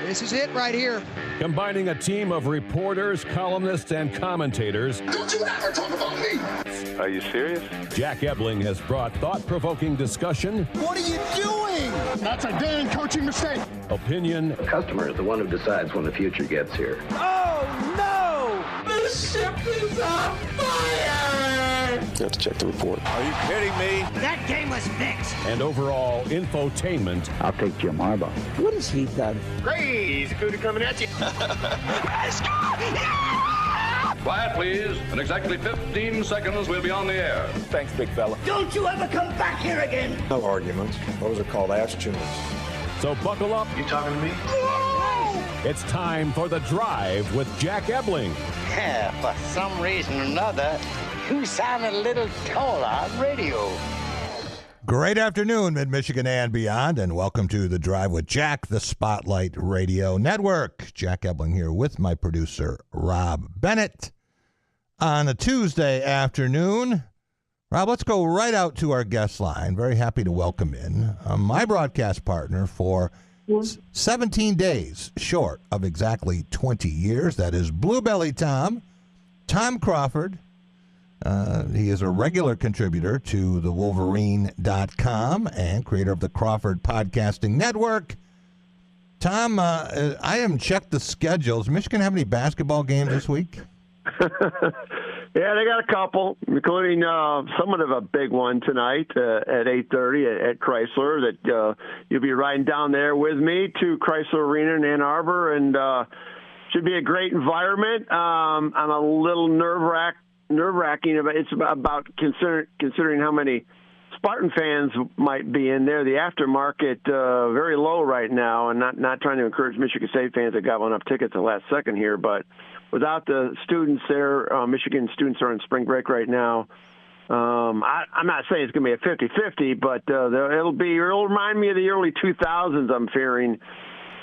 This is it right here. Combining a team of reporters, columnists, and commentators. Don't you ever talk about me! Are you serious? Jack Ebling has brought thought-provoking discussion. What are you doing? That's a damn coaching mistake. Opinion. The customer is the one who decides when the future gets here. Oh, no! The ship is on fire! You have to check the report. Are you kidding me? That game was fixed. And overall infotainment. I'll take Jim Harbaugh. What has he done? Crazy cootie coming at you. Let's go! Yeah! Quiet, please. In exactly 15 seconds, we'll be on the air. Thanks, big fella. Don't you ever come back here again! No arguments. Those are called ass tunes. So buckle up. You talking to me? It's time for The Drive with Jack Ebling. Yeah, for some reason or another, you sound a little taller on radio. Great afternoon, Mid-Michigan and beyond, and welcome to The Drive with Jack, the Spotlight Radio Network. Jack Ebling here with my producer, Rob Bennett, on a Tuesday afternoon. Rob, let's go right out to our guest line. Very happy to welcome in my broadcast partner for 17 days short of exactly 20 years. That is Bluebelly Tom Crawford. He is a regular contributor to the Wolverine.com and creator of the Crawford Podcasting Network. Tom, I haven't checked the schedules. Michigan have any basketball games this week? Yeah, they got a couple, including somewhat of a big one tonight at 8:30 at Chrysler. That you'll be riding down there with me to Chrysler Arena in Ann Arbor, and should be a great environment. I'm a little nerve-wracking about considering how many Spartan fans might be in there. The aftermarket very low right now, and not trying to encourage Michigan State fans that got one up tickets at the last second here, but without the students there, Michigan students are on spring break right now. I'm not saying it's going to be a 50-50, but it'll remind me of the early 2000s. I'm fearing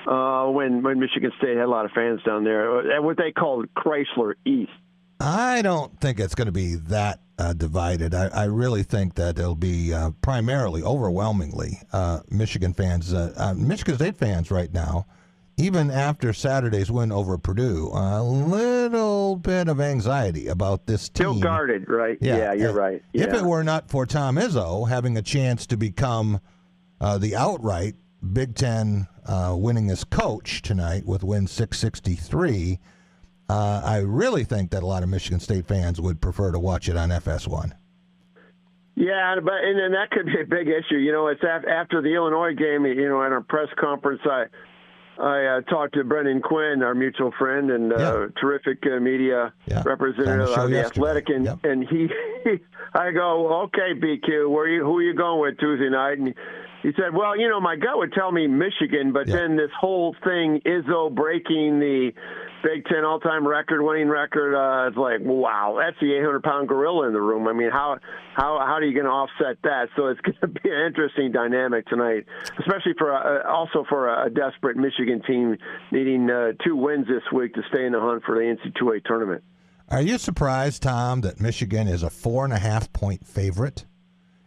when Michigan State had a lot of fans down there at what they called Chrysler East. I don't think it's going to be that divided. I really think that it'll be primarily, overwhelmingly, Michigan fans, Michigan State fans right now. Even after Saturday's win over Purdue, a little bit of anxiety about this team. Still guarded, right? Yeah, you're right. Yeah. If it were not for Tom Izzo having a chance to become the outright Big Ten winningest coach tonight with win 663, I really think that a lot of Michigan State fans would prefer to watch it on FS1. Yeah, and that could be a big issue. You know, it's after the Illinois game. You know, at our press conference, I talked to Brendan Quinn, our mutual friend and terrific media representative of the Athletic, and I go, okay, BQ, who are you going with Tuesday night? And he said, well, you know, my gut would tell me Michigan, but then this whole thing, Izzo breaking the Big Ten all-time winning record, it's like, wow, that's the 800-pound gorilla in the room. I mean, how are you going to offset that? So it's going to be an interesting dynamic tonight, especially for a desperate Michigan team needing 2 wins this week to stay in the hunt for the NCAA tournament. Are you surprised, Tom, that Michigan is a 4.5-point favorite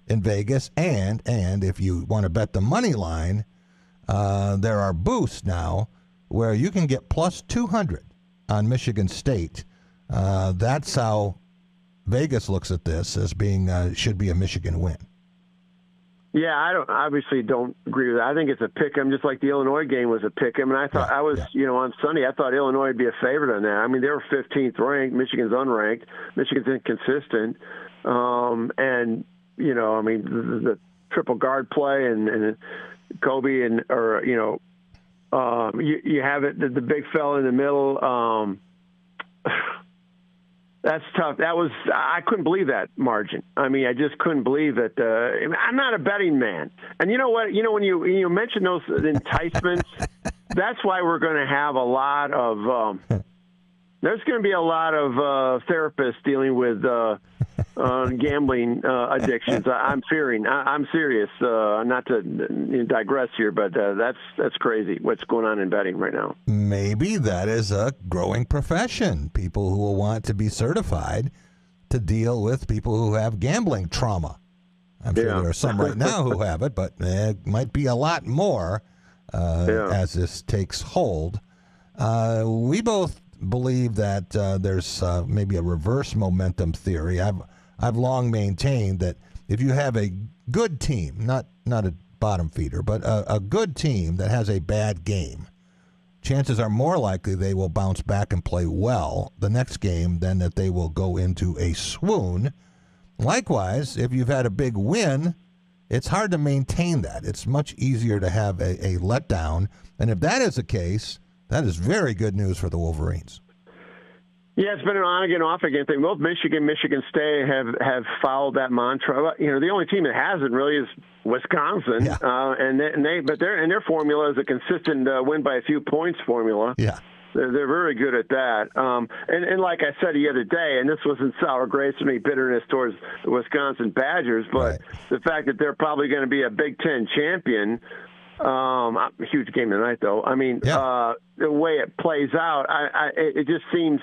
in Vegas? And if you want to bet the money line, there are boosts now where you can get plus 200 on Michigan State. That's how Vegas looks at this as being should be a Michigan win. Yeah, I don't agree with that. I think it's a pick 'em, just like the Illinois game was a pick 'em. And I thought on Sunday, I thought Illinois would be a favorite on that. I mean, they were 15th ranked. Michigan's unranked. Michigan's inconsistent. And, you know, I mean, the triple guard play and Kobe you have it, the big fella in the middle. That's tough. I couldn't believe that margin. I mean, I just couldn't believe it. I'm not a betting man. And you know what? You know, when you mention those enticements, that's why we're going to have a lot of there's going to be a lot of therapists dealing with gambling addictions. I'm fearing. I'm serious. Not to digress here, but that's crazy. What's going on in betting right now? Maybe that is a growing profession. People who will want to be certified to deal with people who have gambling trauma. I'm sure there are some right now who have it, but it might be a lot more as this takes hold. We both believe that there's maybe a reverse momentum theory. I've long maintained that if you have a good team, not a bottom feeder, but a good team that has a bad game, chances are more likely they will bounce back and play well the next game than that they will go into a swoon. Likewise, if you've had a big win, it's hard to maintain that. It's much easier to have a letdown. And if that is the case, that is very good news for the Wolverines. Yeah, it's been an on-again, off-again thing. Both Michigan State have followed that mantra. You know, the only team that hasn't really is Wisconsin, but their formula is a consistent win by a few points formula. Yeah, they're very good at that. And like I said the other day, and this wasn't sour grapes or any bitterness towards the Wisconsin Badgers, but the fact that they're probably going to be a Big Ten champion. A huge game tonight, though. I mean, the way it plays out, it just seems.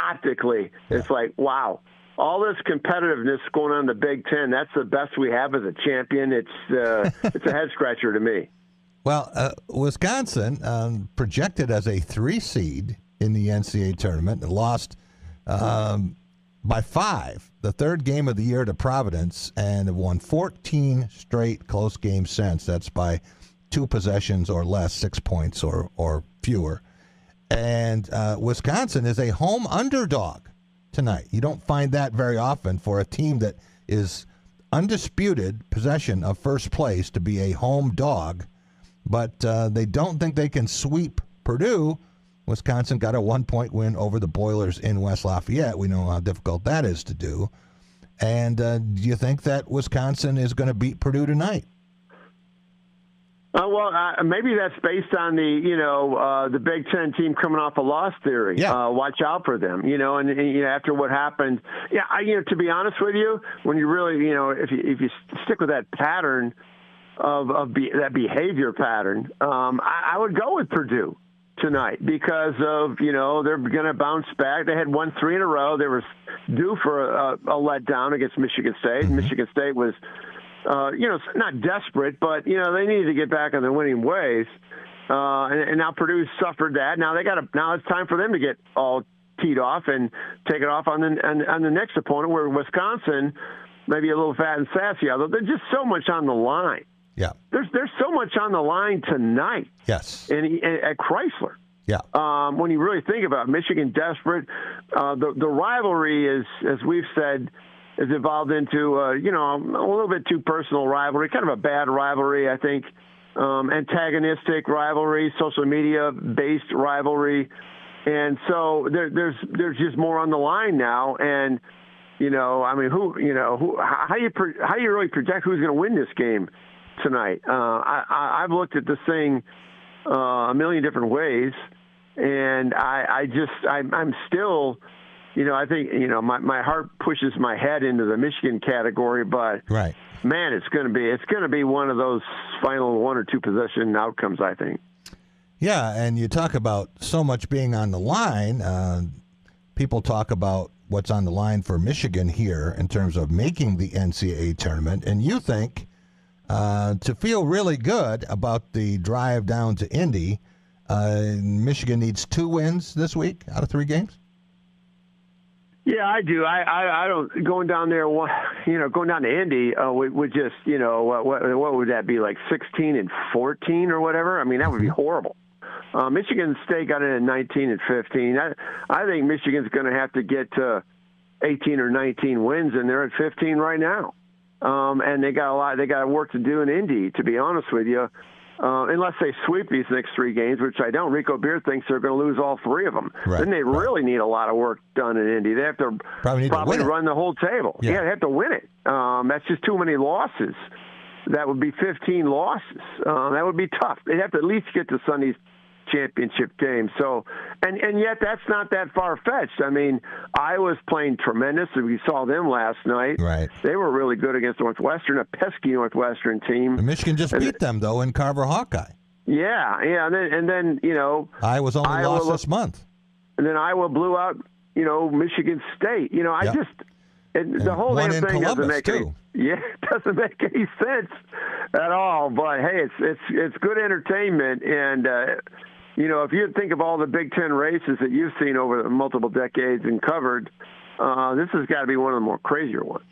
Optically, it's like, wow, all this competitiveness going on in the Big Ten, that's the best we have as a champion. It's a head-scratcher to me. Well, Wisconsin, projected as a 3 seed in the NCAA tournament, lost by 5, the third game of the year to Providence, and have won 14 straight close games since. That's by 2 possessions or less, 6 points or fewer. And Wisconsin is a home underdog tonight. You don't find that very often for a team that is undisputed possession of first place to be a home dog, but they don't think they can sweep Purdue. Wisconsin got a 1-point win over the Boilers in West Lafayette. We know how difficult that is to do. And do you think that Wisconsin is going to beat Purdue tonight? Maybe that's based on the Big Ten team coming off a loss theory. Yeah. Watch out for them, and after what happened. Yeah, to be honest with you, when you really, if you stick with that pattern that behavior pattern, I would go with Purdue tonight because of, they're going to bounce back. They had won 3 in a row. They were due for a letdown against Michigan State. Mm-hmm. Michigan State was not desperate, but, they needed to get back on their winning ways. And now Purdue suffered that. Now now it's time for them to get all teed off and take it off on the next opponent, where Wisconsin may be a little fat and sassy, although there's just so much on the line. Yeah. There's so much on the line tonight. Yes. At Chrysler. Yeah. When you really think about it, Michigan desperate, the rivalry is, as we've said, has evolved into, a little bit too personal rivalry, kind of a bad rivalry, I think, antagonistic rivalry, social media-based rivalry. And so there's just more on the line now. And, how you really project who's going to win this game tonight? I've looked at this thing a million different ways, and I'm still... I think, my heart pushes my head into the Michigan category, but right. Man, it's going to be one of those final 1 or 2 possession outcomes, I think. Yeah, and you talk about so much being on the line. People talk about what's on the line for Michigan here in terms of making the NCAA tournament, and you think to feel really good about the drive down to Indy, Michigan needs 2 wins this week out of 3 games? Yeah, I do. I don't going down there. Going down to Indy would just what would that be, like 16-14 or whatever? I mean, that would be horrible. Michigan State got in at 19-15. I think Michigan's going to have to get to 18 or 19 wins, and they're at 15 right now. And they got work to do in Indy, to be honest with you. Unless they sweep these next 3 games, which I don't. Rico Beard thinks they're going to lose all 3 of them. Right, then they really need a lot of work done in Indy. They have to probably run the whole table. Yeah, they have to win it. That's just too many losses. That would be 15 losses. That would be tough. They'd have to at least get to Sunday's championship game. So, and yet that's not that far-fetched. I mean, Iowa's playing tremendous. We saw them last night. Right. They were really good against Northwestern, a pesky Northwestern team. And Michigan just beat them, though, in Carver Hawkeye. Yeah, and then Iowa's only lost this month. And then Iowa blew out, Michigan State. The whole one damn in thing Columbus, doesn't make it doesn't make any sense at all. But hey, it's good entertainment, and if you think of all the Big Ten races that you've seen over multiple decades and covered, this has got to be one of the more crazier ones.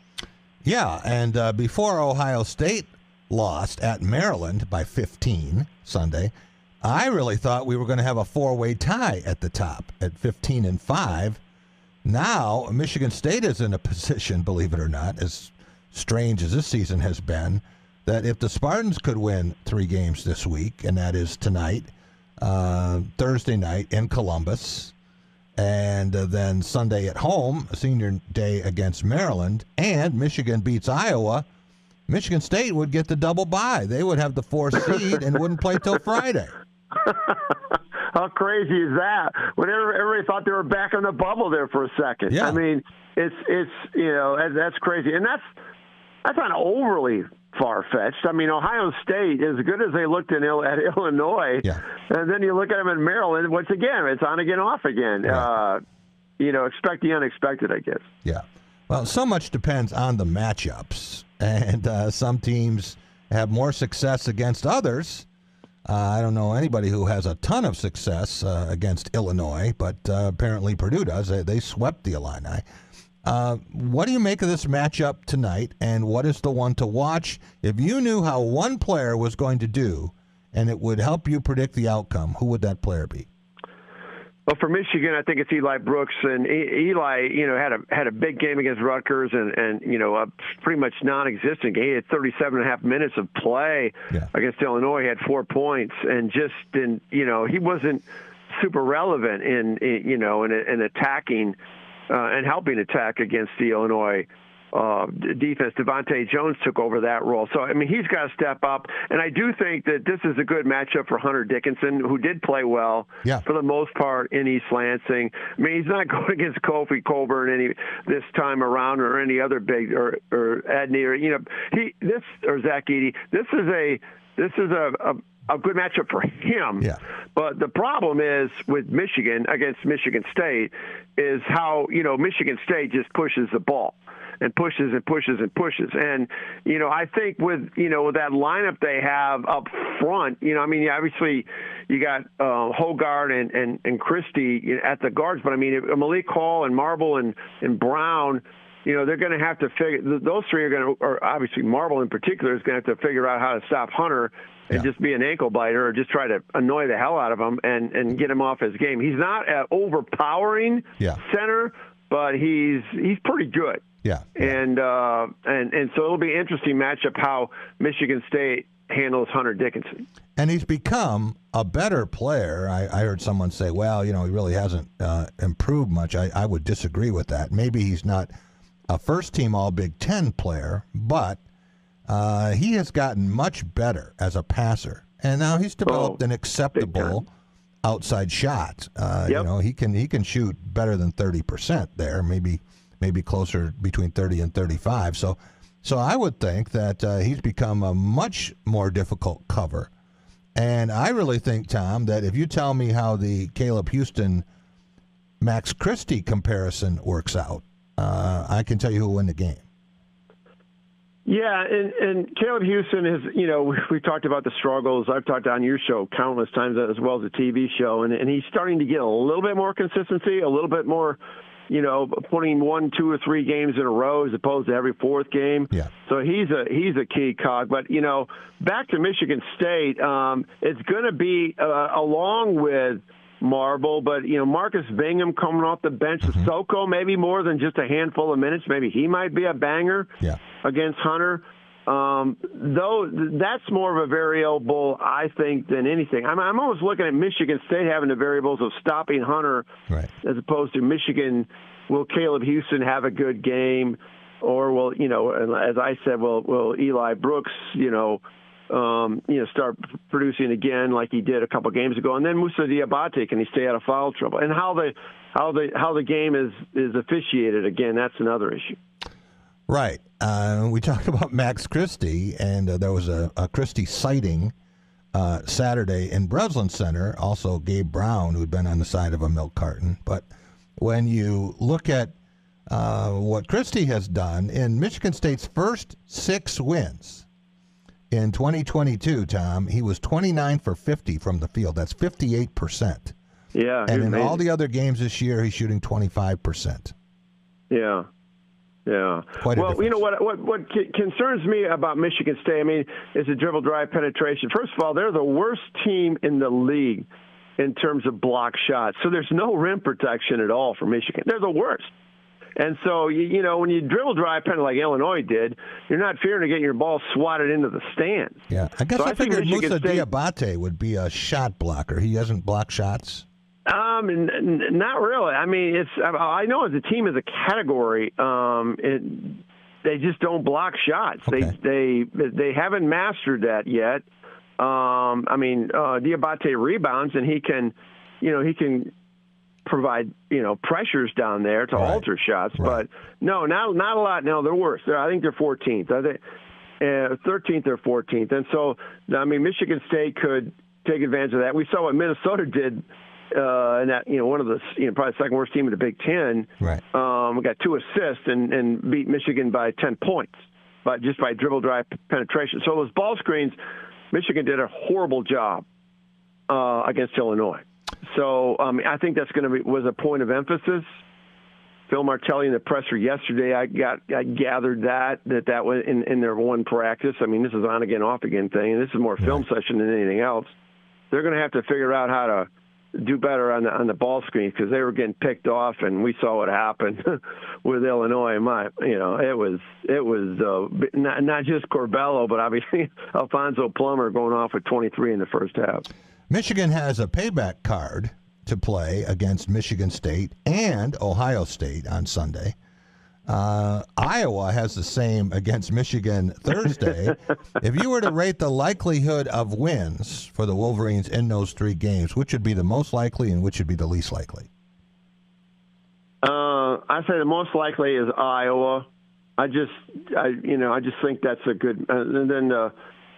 Yeah, and before Ohio State lost at Maryland by 15 Sunday, I really thought we were going to have a four-way tie at the top at 15-5. Now, Michigan State is in a position, believe it or not, as strange as this season has been, that if the Spartans could win 3 games this week, and that is tonight, Thursday night in Columbus, and then Sunday at home, senior day against Maryland, and Michigan beats Iowa, Michigan State would get the double bye. They would have the 4th seed and wouldn't play till Friday. How crazy is that? When everybody thought they were back in the bubble there for a second. Yeah. I mean, it's that's crazy, and that's not overly far-fetched. I mean, Ohio State, as good as they looked at Illinois, and then you look at them in Maryland, once again, it's on again, off again. Right. Expect the unexpected, I guess. Yeah. Well, so much depends on the matchups, and some teams have more success against others. I don't know anybody who has a ton of success against Illinois, but apparently Purdue does. They swept the Illini. What do you make of this matchup tonight, and what is the one to watch? If you knew how one player was going to do, and it would help you predict the outcome, who would that player be? Well, for Michigan, I think it's Eli Brooks, and Eli, had a big game against Rutgers, and a pretty much non-existent game. He had 37.5 minutes of play against Illinois. He had 4 points, and just didn't, he wasn't super relevant in attacking and helping attack against the Illinois defense. Devontae Jones took over that role. So, I mean, he's got to step up. And I do think that this is a good matchup for Hunter Dickinson, who did play well for the most part in East Lansing. I mean, he's not going against Kofi Coburn this time around, or any other big, or Edney, or Zach Edey. This is a good matchup for him. Yeah. But the problem is with Michigan against Michigan State is how, Michigan State just pushes the ball and pushes and pushes and pushes. And, I think with that lineup they have up front, obviously you got Hogard and Christie at the guards, but I mean, Malik Hall and Marble and Brown, they're going to have to figure, those three are going to, or obviously Marble in particular is going to have to figure out how to stop Hunter and just be an ankle biter, or just try to annoy the hell out of him and get him off his game. He's not an overpowering center, but he's pretty good. Yeah. And so it'll be an interesting matchup how Michigan State handles Hunter Dickinson. And he's become a better player. I heard someone say, well, he really hasn't improved much. I would disagree with that. Maybe he's not a first-team All-Big Ten player, but he has gotten much better as a passer. And now he's developed an acceptable outside shot. He can shoot better than 30% there, maybe closer between 30 and 35. So I would think that he's become a much more difficult cover. And I really think, Tom, that if you tell me how the Caleb Houston Max Christie comparison works out, I can tell you who will win the game. Yeah, and Caleb Houston is, we've talked about the struggles. I've talked on your show countless times, as well as the TV show, and he's starting to get a little bit more consistency, a little bit more, putting 1, 2, or 3 games in a row as opposed to every fourth game. Yeah. So he's a key cog. But, back to Michigan State, it's going to be along with Marble, but Marcus Bingham coming off the bench, Soko maybe more than just a handful of minutes. Maybe he might be a banger against Hunter. Though that's more of a variable, I think, than anything. I'm always looking at Michigan State having the variables of stopping Hunter, as opposed to Michigan. Will Caleb Houston have a good game, or will as I said, will Eli Brooks start producing again like he did a couple games ago, and then Moussa Diabate, can he stay out of foul trouble? And how the game is officiated again, that's another issue. Right. We talked about Max Christie, and there was a Christie sighting Saturday in Breslin Center. Also, Gabe Brown, who'd been on the side of a milk carton. But when you look at what Christie has done in Michigan State's first 6 wins in 2022, Tom, he was 29 for 50 from the field. That's 58%. Yeah. And in all the other games this year, he's shooting 25%. Yeah. Yeah. Well, you know what concerns me about Michigan State, I mean, is the dribble drive penetration. First of all, they're the worst team in the league in terms of block shots. So there's no rim protection at all for Michigan. They're the worst. And so, you know, when you dribble drive pen like Illinois did, you're not fearing to get your ball swatted into the stands. Yeah. I guess I figured Musa Diabate would be a shot blocker. He doesn't block shots. Not really. I mean, I know as a team, as a category, they just don't block shots. Okay. They haven't mastered that yet. I mean, Diabate rebounds, and he can provide, pressures down there to alter shots. Right. But no, not a lot. No, they're worse. I think they're 14th. 13th or 14th. And so, I mean, Michigan State could take advantage of that. We saw what Minnesota did. And that, one of the, probably the second worst team in the Big Ten. Right. We got 2 assists and beat Michigan by 10 points, but just by dribble drive penetration. So those ball screens, Michigan did a horrible job against Illinois. So I think that's was a point of emphasis. Phil Martelli in the presser yesterday, I gathered that was in their one practice. I mean, this is on again, off again thing, and this is more film session than anything else. They're going to have to figure out how to do better on the ball screen because they were getting picked off, and we saw what happened with Illinois. It was not just Corbello, but obviously Alfonso Plummer going off at 23 in the first half. Michigan has a payback card to play against Michigan State and Ohio State on Sunday. Iowa has the same against Michigan Thursday. If you were to rate the likelihood of wins for the Wolverines in those 3 games, which would be the most likely and which would be the least likely? I'd say the most likely is Iowa. I just think that's a good. And then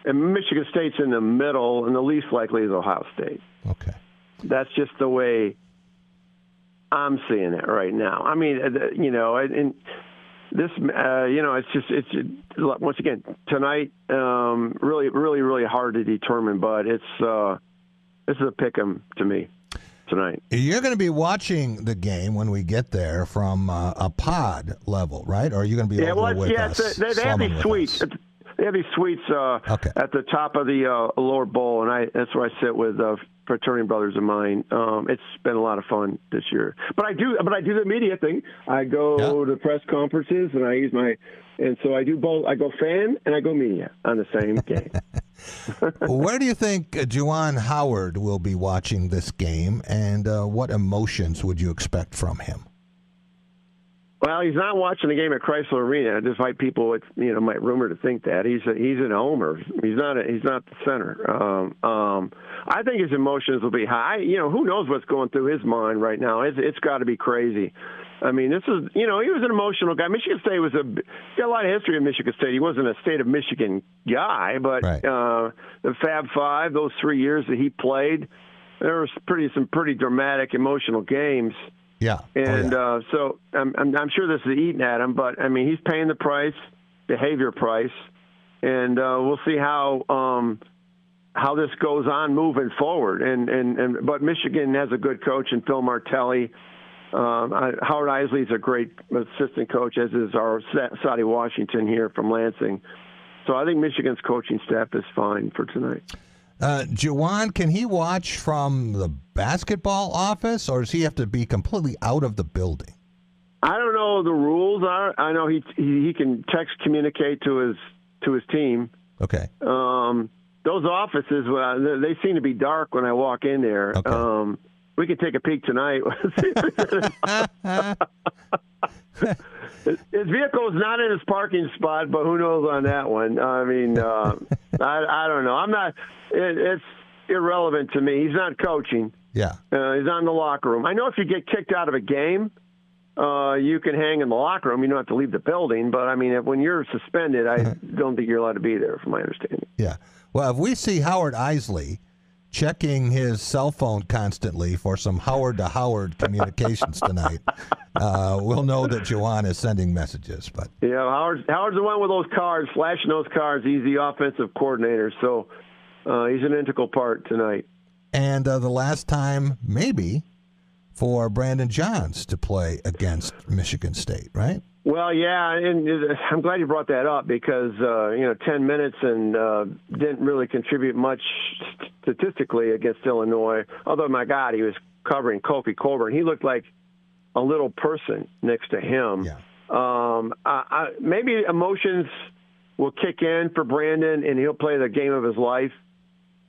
and Michigan State's in the middle, and the least likely is Ohio State. Okay, that's just the way I'm seeing it right now. I mean, and this, it's once again tonight. Really, really, really hard to determine, but this is a pick 'em to me tonight. You're going to be watching the game when we get there from a pod level, right? Or are you going to be over with us? They have these suites. They have these suites at the top of the lower bowl, and that's where I sit with fraternity brothers of mine. It's been a lot of fun this year. But I do the media thing. I go to press conferences, and so I do both. I go fan and I go media on the same game. Where do you think Juwan Howard will be watching this game, and what emotions would you expect from him? Well, he's not watching the game at Chrysler Arena, despite people, might rumor to think that he's an homer. He's not the center. I think his emotions will be high. Who knows what's going through his mind right now? It's got to be crazy. I mean, this is, he was an emotional guy. Michigan State got a lot of history in Michigan State. He wasn't a State of Michigan guy, but the Fab Five, those 3 years that he played, there was some pretty dramatic, emotional games. Yeah, and so I'm sure this is eating at him, but I mean he's paying the price, behavior price, and we'll see how this goes on moving forward. But Michigan has a good coach in Phil Martelli. Howard Isley is a great assistant coach, as is our Saudi Washington here from Lansing. So I think Michigan's coaching staff is fine for tonight. Juwan, can he watch from the basketball office, or does he have to be completely out of the building? I don't know what the rules are. I know he can text communicate to his team. Okay. Those offices, they seem to be dark when I walk in there. Okay. We can take a peek tonight. His vehicle is not in his parking spot, but who knows on that one? I mean, I don't know. It's irrelevant to me. He's not coaching. Yeah. He's not in the locker room. I know if you get kicked out of a game, you can hang in the locker room. You don't have to leave the building. But, I mean, when you're suspended, I don't think you're allowed to be there, from my understanding. Yeah. Well, if we see Howard Isley checking his cell phone constantly for some Howard to Howard communications tonight, we'll know that Juwan is sending messages. But yeah, Howard's the one with those cards, flashing those cards. He's the offensive coordinator, so he's an integral part tonight. And the last time, maybe, for Brandon Johns to play against Michigan State, right? Well, yeah, and I'm glad you brought that up because 10 minutes and didn't really contribute much statistically against Illinois. Although, my God, he was covering Kofi Cockburn. He looked like a little person next to him. Yeah. Maybe emotions will kick in for Brandon, and he'll play the game of his life.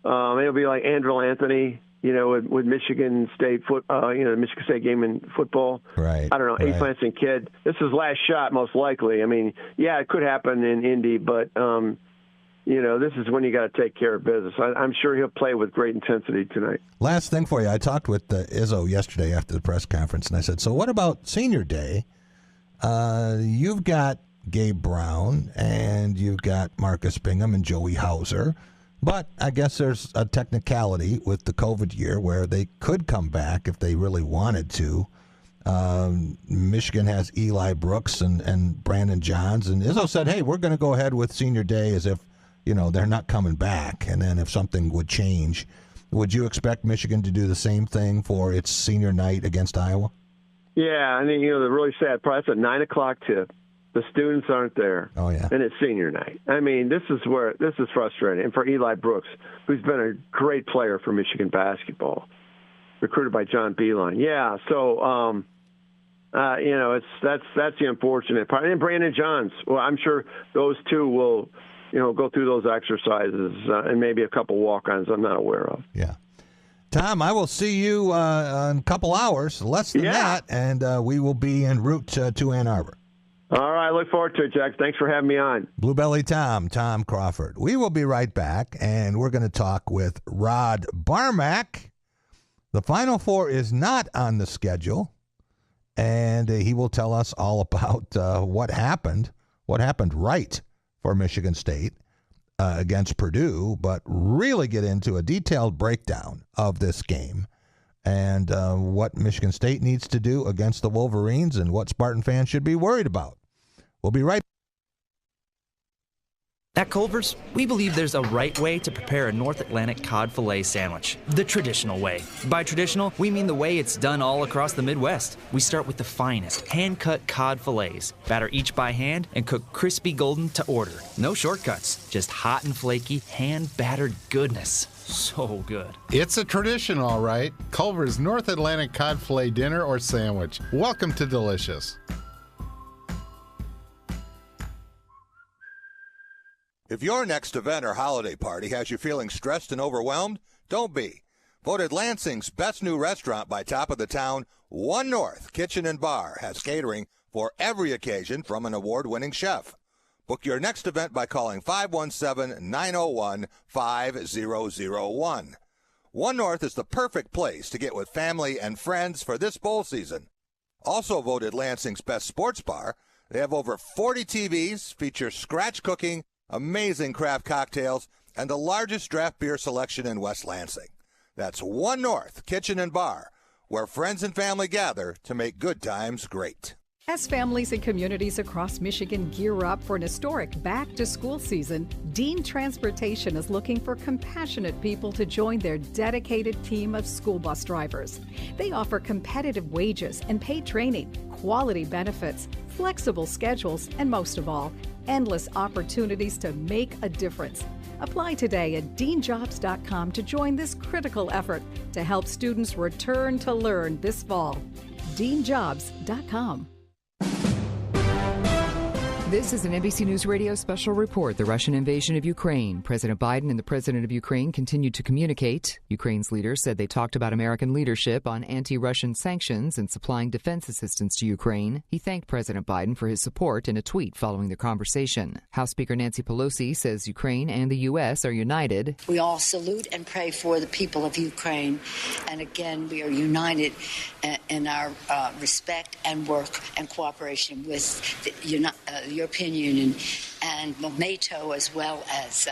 It'll be like Andrew Anthony. With Michigan State the Michigan State game in football. Right. I don't know, Abe Lansing kid. This is his last shot, most likely. I mean, yeah, it could happen in Indy, but this is when you got to take care of business. I'm sure he'll play with great intensity tonight. Last thing for you, I talked with Izzo yesterday after the press conference, and I said, so what about Senior Day? You've got Gabe Brown, and you've got Marcus Bingham and Joey Hauser. But I guess there's a technicality with the COVID year where they could come back if they really wanted to. Michigan has Eli Brooks and Brandon Johns. And Izzo said, hey, we're going to go ahead with Senior Day as if, they're not coming back. And then if something would change, would you expect Michigan to do the same thing for its senior night against Iowa? Yeah, and then, the really sad part, that's a 9 o'clock tip. The students aren't there. Oh, yeah. And it's senior night. I mean, this is frustrating. And for Eli Brooks, who's been a great player for Michigan basketball, recruited by John Beilein. Yeah, so, that's the unfortunate part. And Brandon Johns, well, I'm sure those two will, go through those exercises and maybe a couple walk-ons I'm not aware of. Yeah. Tom, I will see you in a couple hours, less than that, and we will be en route to Ann Arbor. All right, look forward to it, Jack. Thanks for having me on. Blue Belly Tom Crawford. We will be right back, and we're going to talk with Rod Barmack. The Final Four is not on the schedule, and he will tell us all about what happened right for Michigan State against Purdue, but really get into a detailed breakdown of this game and what Michigan State needs to do against the Wolverines and what Spartan fans should be worried about. We'll be right back. At Culver's, we believe there's a right way to prepare a North Atlantic cod fillet sandwich, the traditional way. By traditional, we mean the way it's done all across the Midwest. We start with the finest, hand-cut cod fillets, batter each by hand, and cook crispy golden to order. No shortcuts, just hot and flaky, hand-battered goodness. So good. It's a tradition, all right. Culver's North Atlantic cod fillet dinner or sandwich. Welcome to Delicious. If your next event or holiday party has you feeling stressed and overwhelmed, don't be. Voted Lansing's best new restaurant by Top of the Town, One North Kitchen and Bar has catering for every occasion from an award-winning chef. Book your next event by calling 517-901-5001. One North is the perfect place to get with family and friends for this bowl season. Also voted Lansing's best sports bar, they have over 40 TVs, feature scratch cooking, amazing craft cocktails, and the largest draft beer selection in West Lansing. That's One North Kitchen and Bar, where friends and family gather to make good times great. As families and communities across Michigan gear up for an historic back-to-school season, Dean Transportation is looking for compassionate people to join their dedicated team of school bus drivers. They offer competitive wages and paid training, quality benefits, flexible schedules, and most of all, endless opportunities to make a difference. Apply today at deanjobs.com to join this critical effort to help students return to learn this fall. deanjobs.com. This is an NBC News Radio special report. The Russian invasion of Ukraine. President Biden and the president of Ukraine continued to communicate. Ukraine's leaders said they talked about American leadership on anti-Russian sanctions and supplying defense assistance to Ukraine. He thanked President Biden for his support in a tweet following their conversation. House Speaker Nancy Pelosi says Ukraine and the U.S. are united. We all salute and pray for the people of Ukraine. And again, we are united in our respect and work and cooperation with the European Union and NATO as well as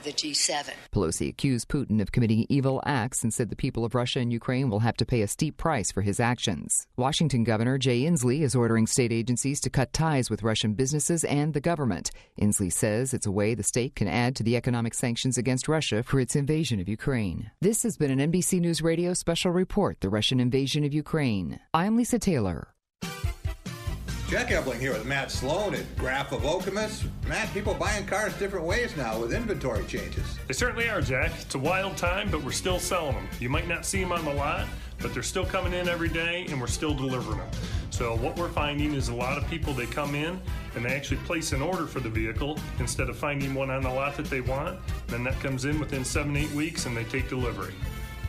the G7. Pelosi accused Putin of committing evil acts and said the people of Russia and Ukraine will have to pay a steep price for his actions. Washington Governor Jay Inslee is ordering state agencies to cut ties with Russian businesses and the government. Inslee says it's a way the state can add to the economic sanctions against Russia for its invasion of Ukraine. This has been an NBC News Radio special report, The Russian Invasion of Ukraine. I'm Lisa Taylor. Jack Ebling here with Matt Sloan at Graph of Okemos. Matt, people buying cars different ways now with inventory changes. They certainly are, Jack. It's a wild time, but we're still selling them. You might not see them on the lot, but they're still coming in every day, and we're still delivering them. So what we're finding is a lot of people, they come in, and they actually place an order for the vehicle instead of finding one on the lot that they want. Then that comes in within 7-8 weeks, and they take delivery.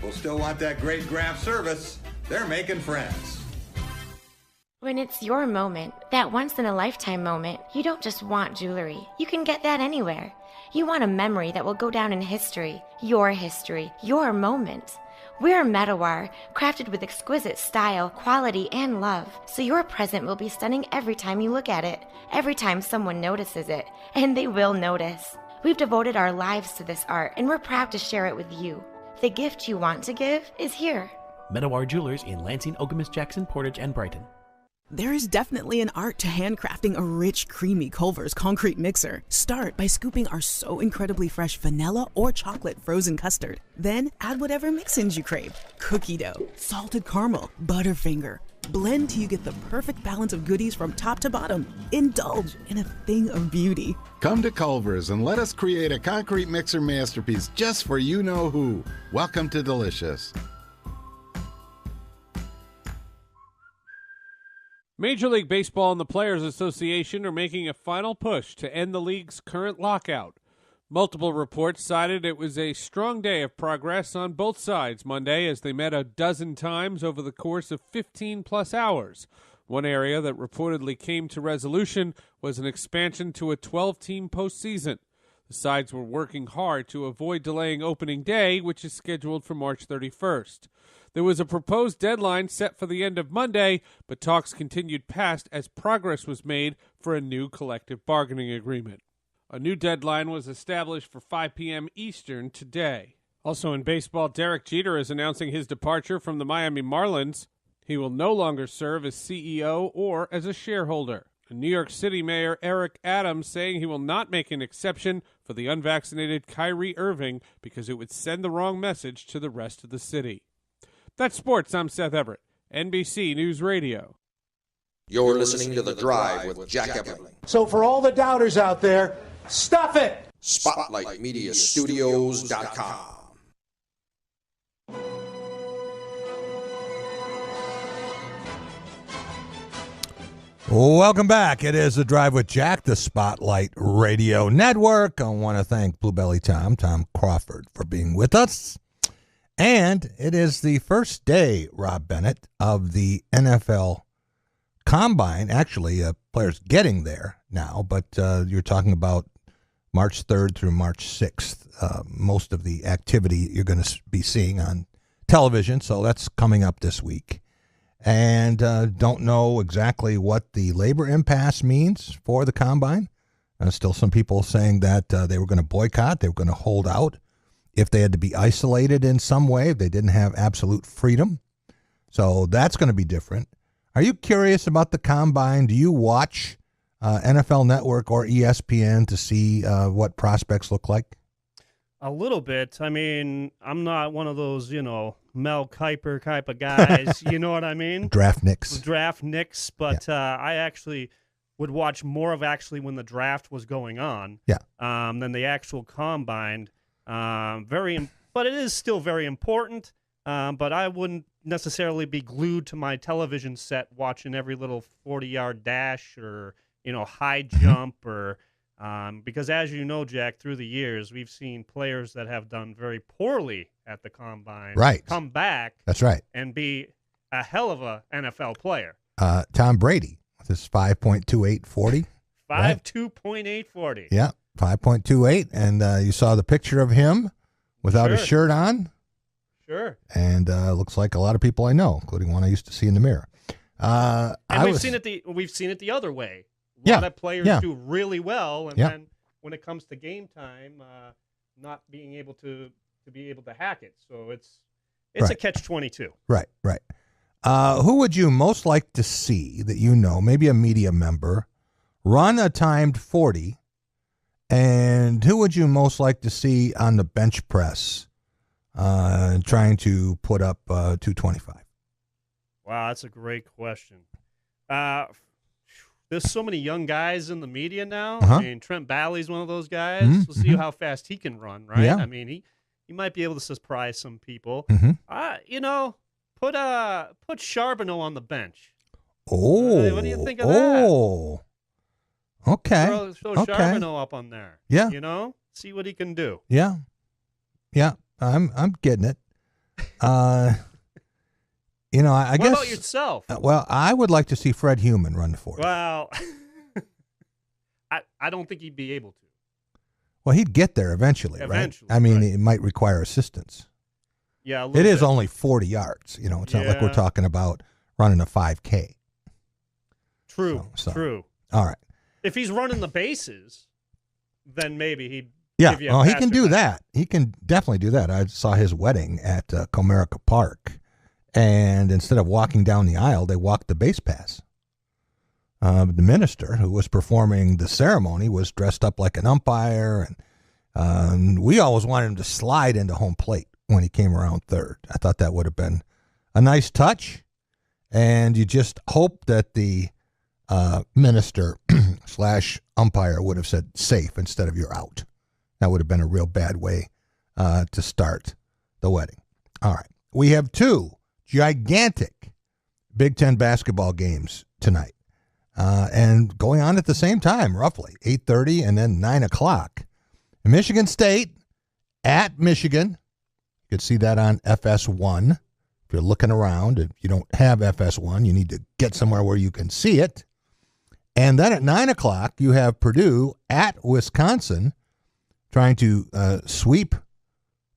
We'll still want that great Graph service. They're making friends. When it's your moment, that once-in-a-lifetime moment, you don't just want jewelry. You can get that anywhere. You want a memory that will go down in history, your moment. We're Metawar, crafted with exquisite style, quality, and love, so your present will be stunning every time you look at it, every time someone notices it, and they will notice. We've devoted our lives to this art, and we're proud to share it with you. The gift you want to give is here. Metawar Jewelers in Lansing, Okemos, Jackson, Portage, and Brighton. There is definitely an art to handcrafting a rich, creamy Culver's concrete mixer. Start by scooping our so incredibly fresh vanilla or chocolate frozen custard. Then add whatever mix-ins you crave. Cookie dough, salted caramel, Butterfinger. Blend till you get the perfect balance of goodies from top to bottom. Indulge in a thing of beauty. Come to Culver's and let us create a concrete mixer masterpiece just for you-know-who. Welcome to Delicious. Major League Baseball and the Players Association are making a final push to end the league's current lockout. Multiple reports cited it was a strong day of progress on both sides Monday as they met a dozen times over the course of 15-plus hours. One area that reportedly came to resolution was an expansion to a 12-team postseason. The sides were working hard to avoid delaying opening day, which is scheduled for March 31st. There was a proposed deadline set for the end of Monday, but talks continued past as progress was made for a new collective bargaining agreement. A new deadline was established for 5 p.m. Eastern today. Also in baseball, Derek Jeter is announcing his departure from the Miami Marlins. He will no longer serve as CEO or as a shareholder. New York City Mayor Eric Adams saying he will not make an exception for the unvaccinated Kyrie Irving because it would send the wrong message to the rest of the city. That's sports. I'm Seth Everett, NBC News Radio. You're listening to The Drive with Jack Ebling. So for all the doubters out there, stuff it! SpotlightMediaStudios.com. Welcome back. It is The Drive with Jack, the Spotlight Radio Network. I want to thank Bluebelly Tom Crawford, for being with us. And it is the first day, Rob Bennett, of the NFL Combine. Actually, players getting there now, but you're talking about March 3rd through March 6th. Most of the activity you're going to be seeing on television, so that's coming up this week. And don't know exactly what the labor impasse means for the Combine. Still some people saying that they were going to boycott, they were going to hold out if they had to be isolated in some way, if they didn't have absolute freedom. So that's going to be different. Are you curious about the Combine? Do you watch NFL Network or ESPN to see what prospects look like? A little bit. I mean, I'm not one of those, Mel Kiper type of guys. You know what I mean? Draft nicks, but yeah. I actually would watch more of when the draft was going on. Yeah. Than the actual Combine. But it is still very important. But I wouldn't necessarily be glued to my television set watching every little 40-yard dash or high jump or. Because as you know, Jack, through the years, we've seen players that have done very poorly at the Combine come back. That's right. And be a hell of a NFL player. Tom Brady with his 5.2840. 5.2.840. Yeah, 5.28. And you saw the picture of him without his shirt on. Sure. And looks like a lot of people I know, including one I used to see in the mirror. And we've seen it the other way. A lot of players do really well, and then when it comes to game time, not being able to be able to hack it. So it's a catch-22. Right. Who would you most like to see that maybe a media member, run a timed 40, and who would you most like to see on the bench press trying to put up 225? Wow, that's a great question. There's so many young guys in the media now. Uh-huh. I mean, Trent Balley's one of those guys. We'll see how fast he can run, right? Yeah. I mean, he might be able to surprise some people. Put Charbonneau on the bench. Oh. What do you think of that? Okay. Throw Charbonneau up on there. Yeah. See what he can do. Yeah. I'm getting it. I What guess. about yourself? Well, I would like to see Fred Heumann run the 40. Well, I don't think he'd be able to. Well, he'd get there eventually, right? I mean, it might require assistance. Yeah, it is only 40 yards. It's not like we're talking about running a 5K. True. True. All right. If he's running the bases, then maybe he'd. Yeah, give you a well, he can faster do pass. that. He can definitely do that. I saw his wedding at Comerica Park, and instead of walking down the aisle, they walked the base pass. The minister who was performing the ceremony was dressed up like an umpire, and we always wanted him to slide into home plate when he came around third. I thought that would have been a nice touch, and you just hope that the minister / umpire would have said safe instead of you're out. That would have been a real bad way to start the wedding. All right. We have 2 gigantic Big Ten basketball games tonight. And going on at the same time, roughly 8:30 and then 9 o'clock. Michigan State at Michigan. You can see that on FS1. If you're looking around, if you don't have FS1, you need to get somewhere where you can see it. And then at 9 o'clock, you have Purdue at Wisconsin, trying to sweep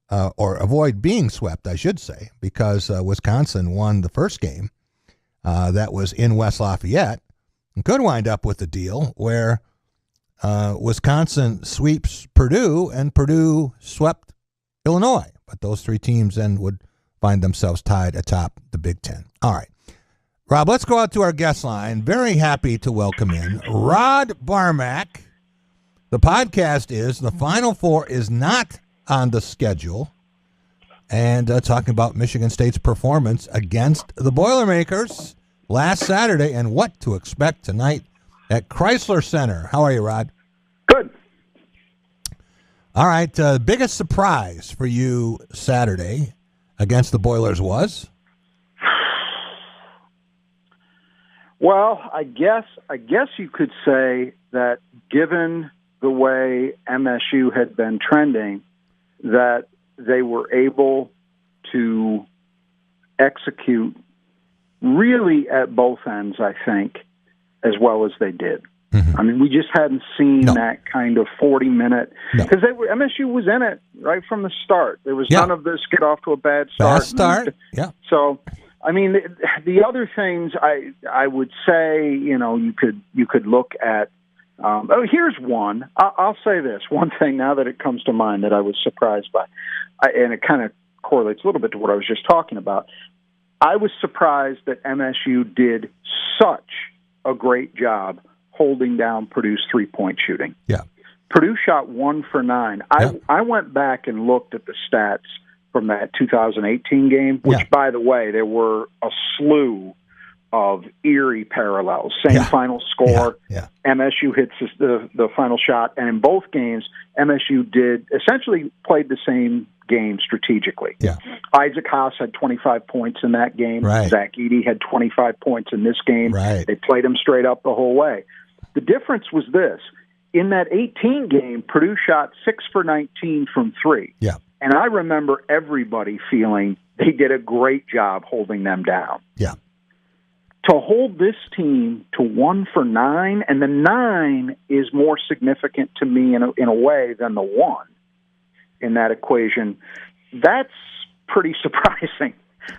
or avoid being swept, I should say, because Wisconsin won the first game that was in West Lafayette, and could wind up with a deal where Wisconsin sweeps Purdue and Purdue swept Illinois. But those 3 teams then would find themselves tied atop the Big Ten. All right. Rob, let's go out to our guest line. Very happy to welcome in Rod Barmack. The podcast is The Final Four is not on the schedule, and talking about Michigan State's performance against the Boilermakers last Saturday and what to expect tonight at Chrysler Center. How are you, Rod? Good. All right. Biggest surprise for you Saturday against the Boilers was? Well, I guess you could say that given the way MSU had been trending, that they were able to execute really at both ends, I think, as well as they did. I mean, we just hadn't seen that kind of 40-minute because MSU was in it right from the start. There was none of this get off to a bad start. Fast start, yeah. So, I mean, the other things I would say, you could look at. Here's one. I'll say this one thing now that it comes to mind that I was surprised by, and it kind of correlates a little bit to what I was just talking about. I was surprised that MSU did such a great job holding down Purdue's three-point shooting. Yeah. Purdue shot 1 for 9. I went back and looked at the stats from that 2018 game, which, by the way, there were a slew of eerie parallels. Same final score. MSU hits the final shot, and in both games, MSU did essentially played the same game strategically. Isaac Haas had 25 points in that game. Zach Edey had 25 points in this game. They played him straight up the whole way. The difference was this. In that 18 game, Purdue shot 6 for 19 from 3. And I remember everybody feeling they did a great job holding them down. To hold this team to 1 for 9, and the 9 is more significant to me in a way than the 1 in that equation, that's pretty surprising.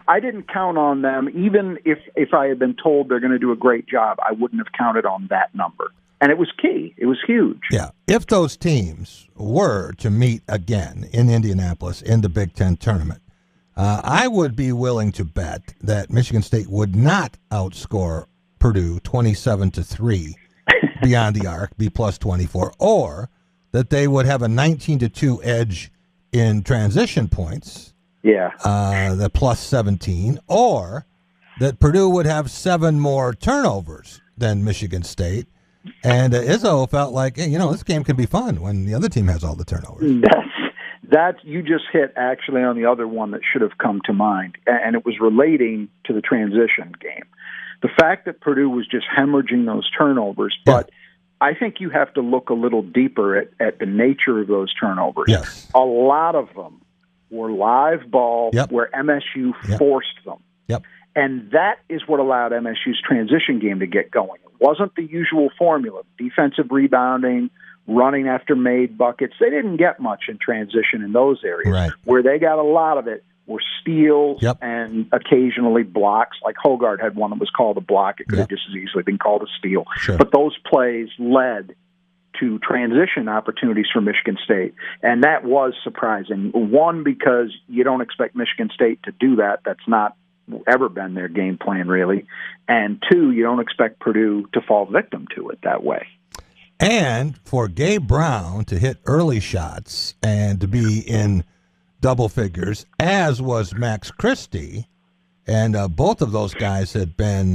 I didn't count on them. Even if I had been told they're going to do a great job, I wouldn't have counted on that number. And it was key. It was huge. Yeah. If those teams were to meet again in Indianapolis in the Big Ten tournament, I would be willing to bet that Michigan State would not outscore Purdue 27-3 beyond the arc, be plus 24, or that they would have a 19-2 edge in transition points. Yeah. The plus 17, or that Purdue would have 7 more turnovers than Michigan State. And Izzo felt like, hey, this game can be fun when the other team has all the turnovers. That you just hit actually on the other one that should have come to mind, and it was relating to the transition game. The fact that Purdue was just hemorrhaging those turnovers, but I think you have to look a little deeper at the nature of those turnovers. Yes. A lot of them were live ball where MSU forced them. Yep. And that is what allowed MSU's transition game to get going. It wasn't the usual formula, defensive rebounding, running after made buckets. They didn't get much in transition in those areas. Right. Where they got a lot of it were steals and occasionally blocks. Like Hogarth had one that was called a block. It could have just as easily been called a steal. Sure. But those plays led to transition opportunities for Michigan State. And that was surprising. One, because you don't expect Michigan State to do that. That's not ever been their game plan, really. And two, you don't expect Purdue to fall victim to it that way. And for Gabe Brown to hit early shots and to be in double figures, as was Max Christie, and both of those guys had been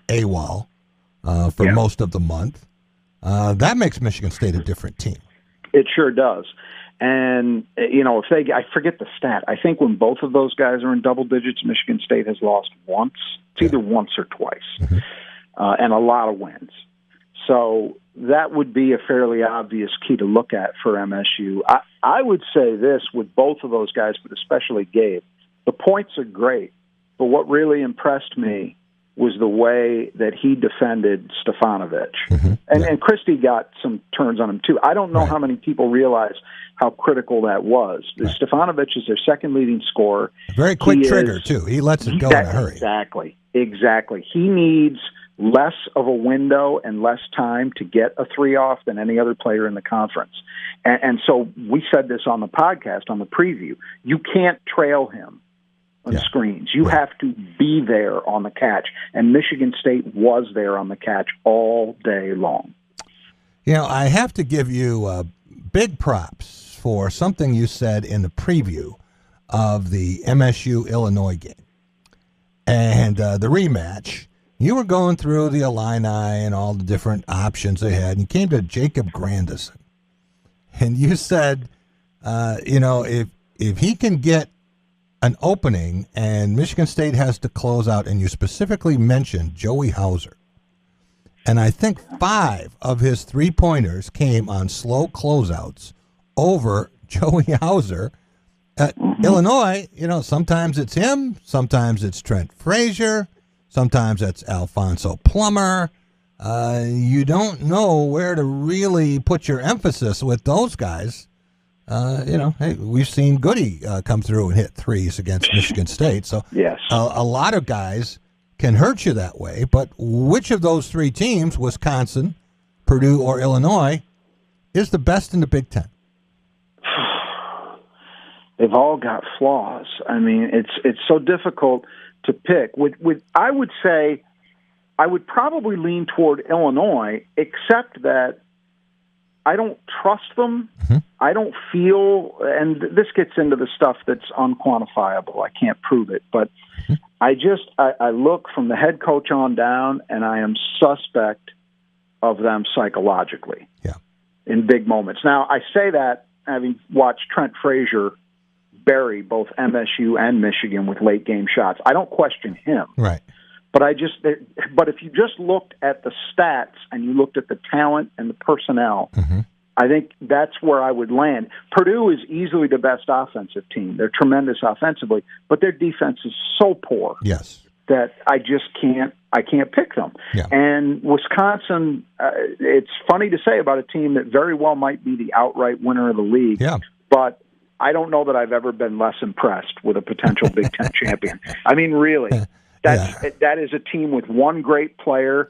AWOL for most of the month. That makes Michigan State a different team. It sure does. And, if I forget the stat, I think when both of those guys are in double digits, Michigan State has lost once. It's either once or twice, and a lot of wins. So that would be a fairly obvious key to look at for MSU. I would say this with both of those guys, but especially Gabe. The points are great, but what really impressed me was the way that he defended Stefanovic. And Christie got some turns on him, too. I don't know how many people realize how critical that was. Stefanovic is their second leading scorer. Very quick trigger, too. He lets it go in a hurry. Exactly. He needs less of a window and less time to get a 3 off than any other player in the conference. And so we said this on the podcast, on the preview. You can't trail him on screens. You have to be there on the catch. And Michigan State was there on the catch all day long. I have to give you big props for something you said in the preview of the MSU-Illinois game. And the rematch, you were going through the Illini and all the different options they had, and you came to Jacob Grandison. And you said, if he can get an opening and Michigan State has to close out, and you specifically mentioned Joey Hauser. And I think 5 of his 3-pointers came on slow closeouts over Joey Hauser. At Illinois, sometimes it's him, sometimes it's Trent Frazier, sometimes it's Alfonso Plummer. You don't know where to really put your emphasis with those guys. Hey, we've seen Goody come through and hit threes against Michigan State. So a lot of guys can hurt you that way. But which of those 3 teams, Wisconsin, Purdue, or Illinois, is the best in the Big Ten? They've all got flaws. I mean, it's so difficult to pick. I would say I would probably lean toward Illinois, except that I don't trust them. I don't feel, and this gets into the stuff that's unquantifiable. I can't prove it, but I look from the head coach on down, and I am suspect of them psychologically in big moments. Now, I say that having watched Trent Frazier bury both MSU and Michigan with late game shots. I don't question him. Right. But if you just looked at the stats and you looked at the talent and the personnel, I think that's where I would land. Purdue is easily the best offensive team. They're tremendous offensively, but their defense is so poor that I just can't pick them. And Wisconsin, it's funny to say about a team that very well might be the outright winner of the league, but I don't know that I've ever been less impressed with a potential Big Ten champion. I mean, really. That is a team with one great player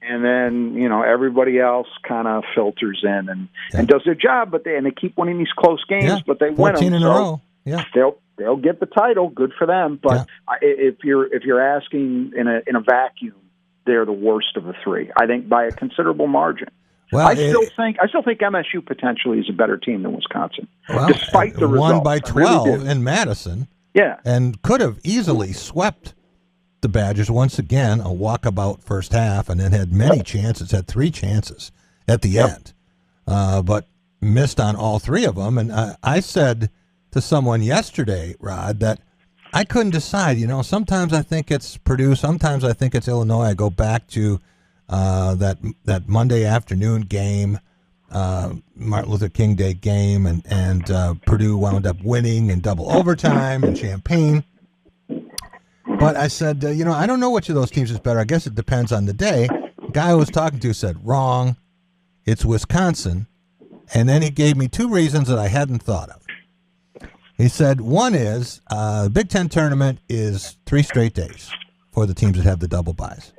And then, everybody else kind of filters in and does their job, but they keep winning these close games, but they win them. 14 in a row. Yeah. They'll get the title. Good for them. But if you're asking in a vacuum, they're the worst of the three. I think by a considerable margin. Well, I still think MSU potentially is a better team than Wisconsin, despite the results. Won by 12 in Madison. Yeah, and could have easily swept the Badgers once again. A walkabout first half, and then had many chances. Had 3 chances at the end, but missed on all 3 of them. And I said to someone yesterday, Rod, that I couldn't decide. Sometimes I think it's Purdue, sometimes I think it's Illinois. I go back to that Monday afternoon game, Martin Luther King Day game, and Purdue wound up winning in double overtime in Champaign. But I said, I don't know which of those teams is better. I guess it depends on the day. The guy I was talking to said, wrong, it's Wisconsin. And then he gave me 2 reasons that I hadn't thought of. He said, one is the Big Ten tournament is 3 straight days for the teams that have the double byes.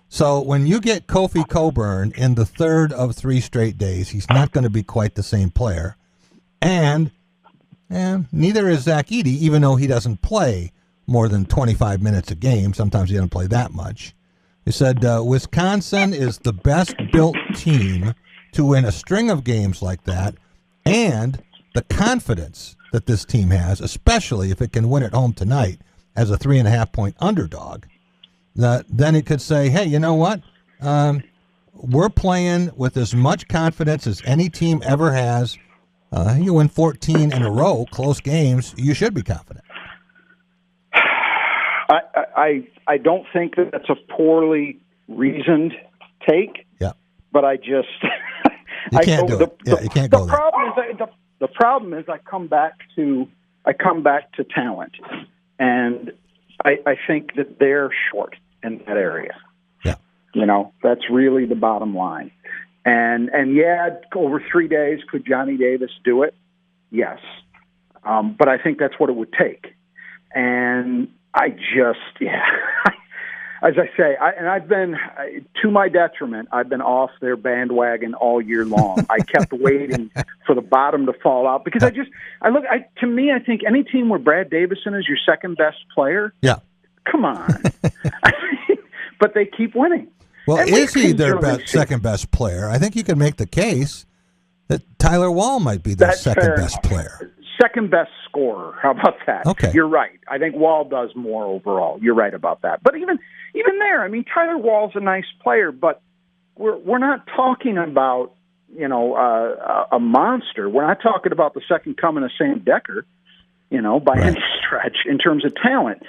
So when you get Kofi Cockburn in the 3rd of 3 straight days, he's not going to be quite the same player. And neither is Zach Edey, even though he doesn't play more than 25 minutes a game. Sometimes he doesn't play that much. He said Wisconsin is the best-built team to win a string of games like that, and the confidence that this team has, especially if it can win at home tonight as a 3.5-point underdog, then it could say, hey, you know what? We're playing with as much confidence as any team ever has. You win 14 in a row, close games, you should be confident. I don't think that that's a poorly reasoned take. Yeah. But I just you can't do it. You can't go there. The problem is I come back to talent, and I think that they're short in that area. Yeah. That's really the bottom line. And over 3 days, could Johnny Davis do it? Yes. But I think that's what it would take. And I just, as I say, I've been, to my detriment, I've been off their bandwagon all year long. I kept waiting for the bottom to fall out because to me, I think any team where Brad Davison is your second best player, come on. But they keep winning. Well, is he their second best player? I think you can make the case that Tyler Wall might be their second best player. Second best scorer. How about that? Okay. You're right. I think Wall does more overall. You're right about that. But even there, I mean, Tyler Wall's a nice player, but we're not talking about, a monster. We're not talking about the second coming of Sam Decker, by any stretch in terms of talent.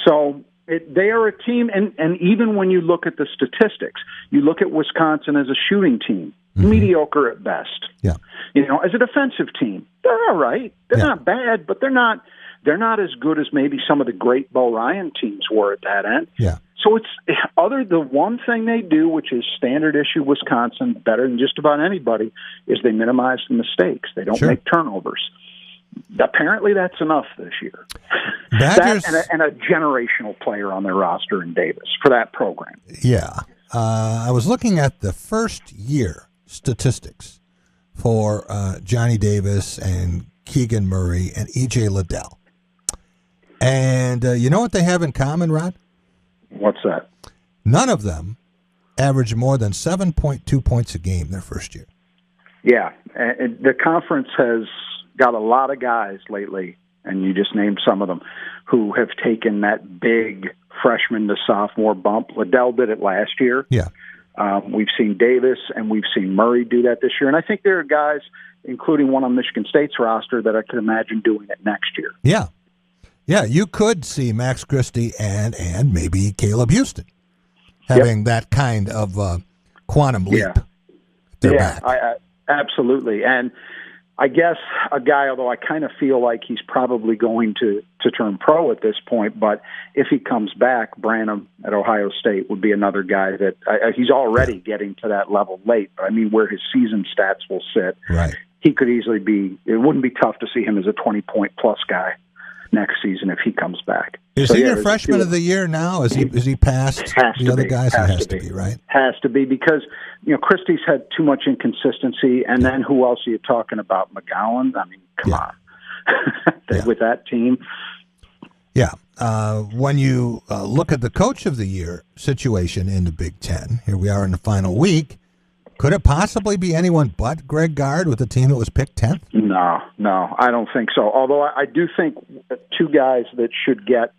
So they are a team, and even when you look at the statistics, you look at Wisconsin as a shooting team, mediocre at best. Yeah. As a defensive team, they're all right. They're not bad, but they're not as good as maybe some of the great Bo Ryan teams were at that end. Yeah. So it's the one thing they do, which is standard issue Wisconsin, better than just about anybody, is they minimize the mistakes. They don't make turnovers. Apparently, that's enough this year. Badgers, and a generational player on their roster in Davis for that program. Yeah. I was looking at the first year statistics for Johnny Davis and Keegan Murray and E.J. Liddell. And you know what they have in common, Rod? What's that? None of them averaged more than 7.2 points a game their first year. Yeah. And the conference has got a lot of guys lately, and you just named some of them, who have taken that big freshman to sophomore bump. Liddell did it last year. Yeah. We've seen Davis and we've seen Murray do that this year. And I think there are guys, including one on Michigan State's roster, that I could imagine doing it next year. Yeah. Yeah, you could see Max Christie and maybe Caleb Houston having that kind of quantum leap. Absolutely. And I guess a guy, although I kind of feel like he's probably going to turn pro at this point, but if he comes back, Branham at Ohio State would be another guy that he's already getting to that level late. But I mean, where his season stats will sit, right? He could easily be. It wouldn't be tough to see him as a 20-point plus guy next season if he comes back. Is he your freshman of the year now? Is he past the other guys? He has to be, right? Has to be because, Christie's had too much inconsistency, and then who else are you talking about? McGowan? I mean, come on. With that team. Yeah. When you look at the Coach of the Year situation in the Big Ten, here we are in the final week, could it possibly be anyone but Greg Gard with the team that was picked 10th? No, I don't think so. Although I do think two guys that should get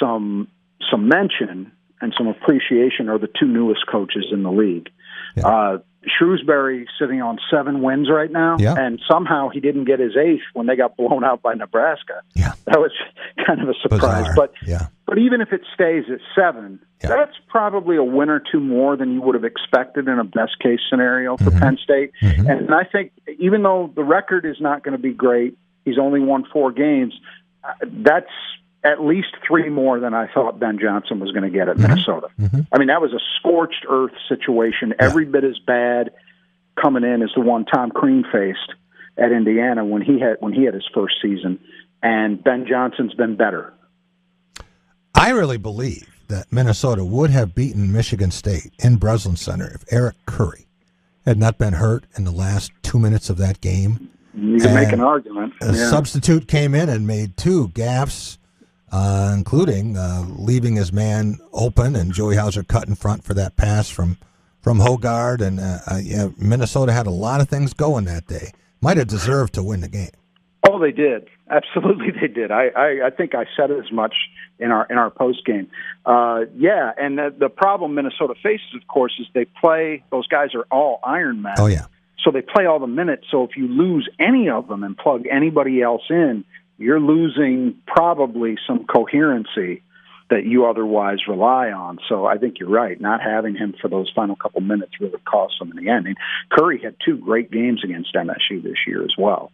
some mention and some appreciation are the two newest coaches in the league. Yeah. Shrewsbury sitting on 7 wins right now, and somehow he didn't get his 8th when they got blown out by Nebraska. Yeah. That was kind of a surprise. Bizarre. But even if it stays at 7, that's probably a win or two more than you would have expected in a best-case scenario for Penn State. And I think even though the record is not going to be great, he's only won 4 games, that's at least 3 more than I thought Ben Johnson was going to get at Minnesota. I mean, that was a scorched earth situation, every bit as bad coming in as the one Tom Crean faced at Indiana when he had his first season, and Ben Johnson's been better. I really believe that Minnesota would have beaten Michigan State in Breslin Center if Eric Curry had not been hurt in the last 2 minutes of that game. You can make an argument. A substitute came in and made 2 gaffes, including leaving his man open, and Joey Hauser cut in front for that pass from Hogard. And Minnesota had a lot of things going that day. Might have deserved to win the game. Oh, they did. Absolutely, they did. I think I said as much in our post game. And the problem Minnesota faces, of course, is they play. Those guys are all Ironmen. Oh yeah. So they play all the minutes. So if you lose any of them and plug anybody else in, you're losing probably some coherency that you otherwise rely on. So I think you're right. Not having him for those final couple minutes really cost them in the end. And Curry had 2 great games against MSU this year as well.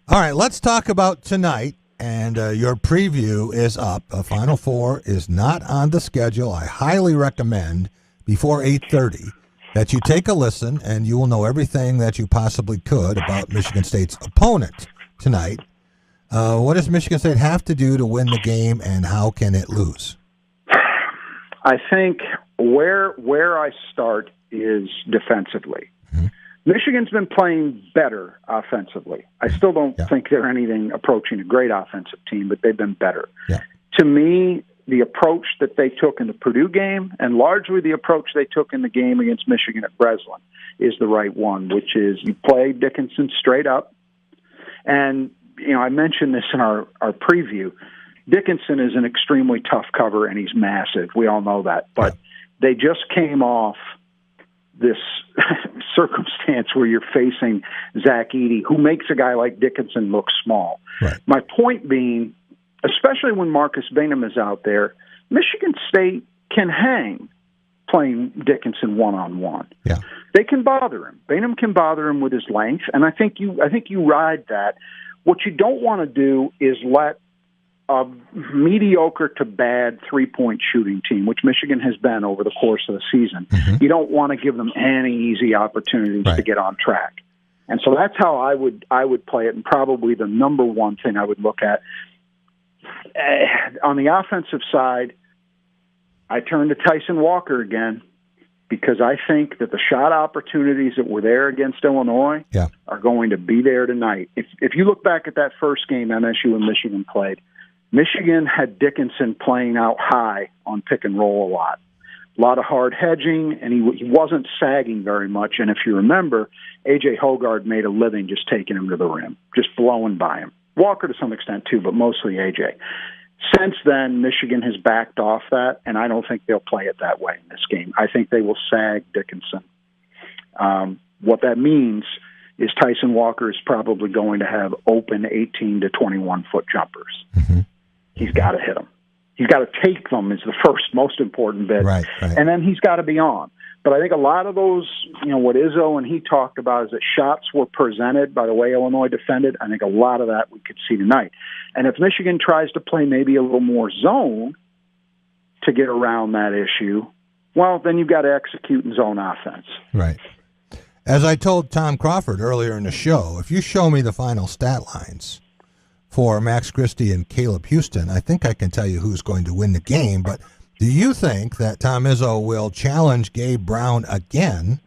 All right, let's talk about tonight. And your preview is up. Final Four is not on the schedule. I highly recommend before 8:30 that you take a listen, and you will know everything that you possibly could about Michigan State's opponent tonight. What does Michigan State have to do to win the game, and how can it lose? I think where I start is defensively. Michigan's been playing better offensively. I still don't think they're anything approaching a great offensive team, but they've been better. To me, the approach that they took in the Purdue game, and largely the approach they took in the game against Michigan at Breslin, is the right one, which is you play Dickinson straight up. And, I mentioned this in our preview. Dickinson is an extremely tough cover, and he's massive. We all know that. But they just came off this circumstance where you're facing Zach Edey, who makes a guy like Dickinson look small. Right. My point being, especially when Marcus Bainham is out there, Michigan State can hang playing Dickinson one-on-one. Yeah. They can bother him. Bainham can bother him with his length, and I think you ride that. What you don't want to do is let a mediocre to bad three-point shooting team, which Michigan has been over the course of the season, you don't want to give them any easy opportunities to get on track. And so that's how I would play it, and probably the number one thing I would look at. On the offensive side, I turn to Tyson Walker again, because I think that the shot opportunities that were there against Illinois are going to be there tonight. If you look back at that first game MSU and Michigan played, Michigan had Dickinson playing out high on pick and roll a lot of hard hedging, and he wasn't sagging very much. And if you remember, A.J. Hogard made a living just taking him to the rim, just blowing by him. Walker to some extent too, but mostly A.J. Since then, Michigan has backed off that, and I don't think they'll play it that way in this game. I think they will sag Dickinson. What that means is Tyson Walker is probably going to have open 18 to 21-foot jumpers. He's got to hit them. He's got to take them is the first most important bit. Right. And then he's got to be on. But I think a lot of those, what Izzo and he talked about is that shots were presented by the way Illinois defended. I think a lot of that we could see tonight. And if Michigan tries to play maybe a little more zone to get around that issue, well, then you've got to execute in zone offense. Right. As I told Tom Crawford earlier in the show, if you show me the final stat lines for Max Christie and Caleb Houston, I think I can tell you who's going to win the game. But do you think that Tom Izzo will challenge Gabe Brown again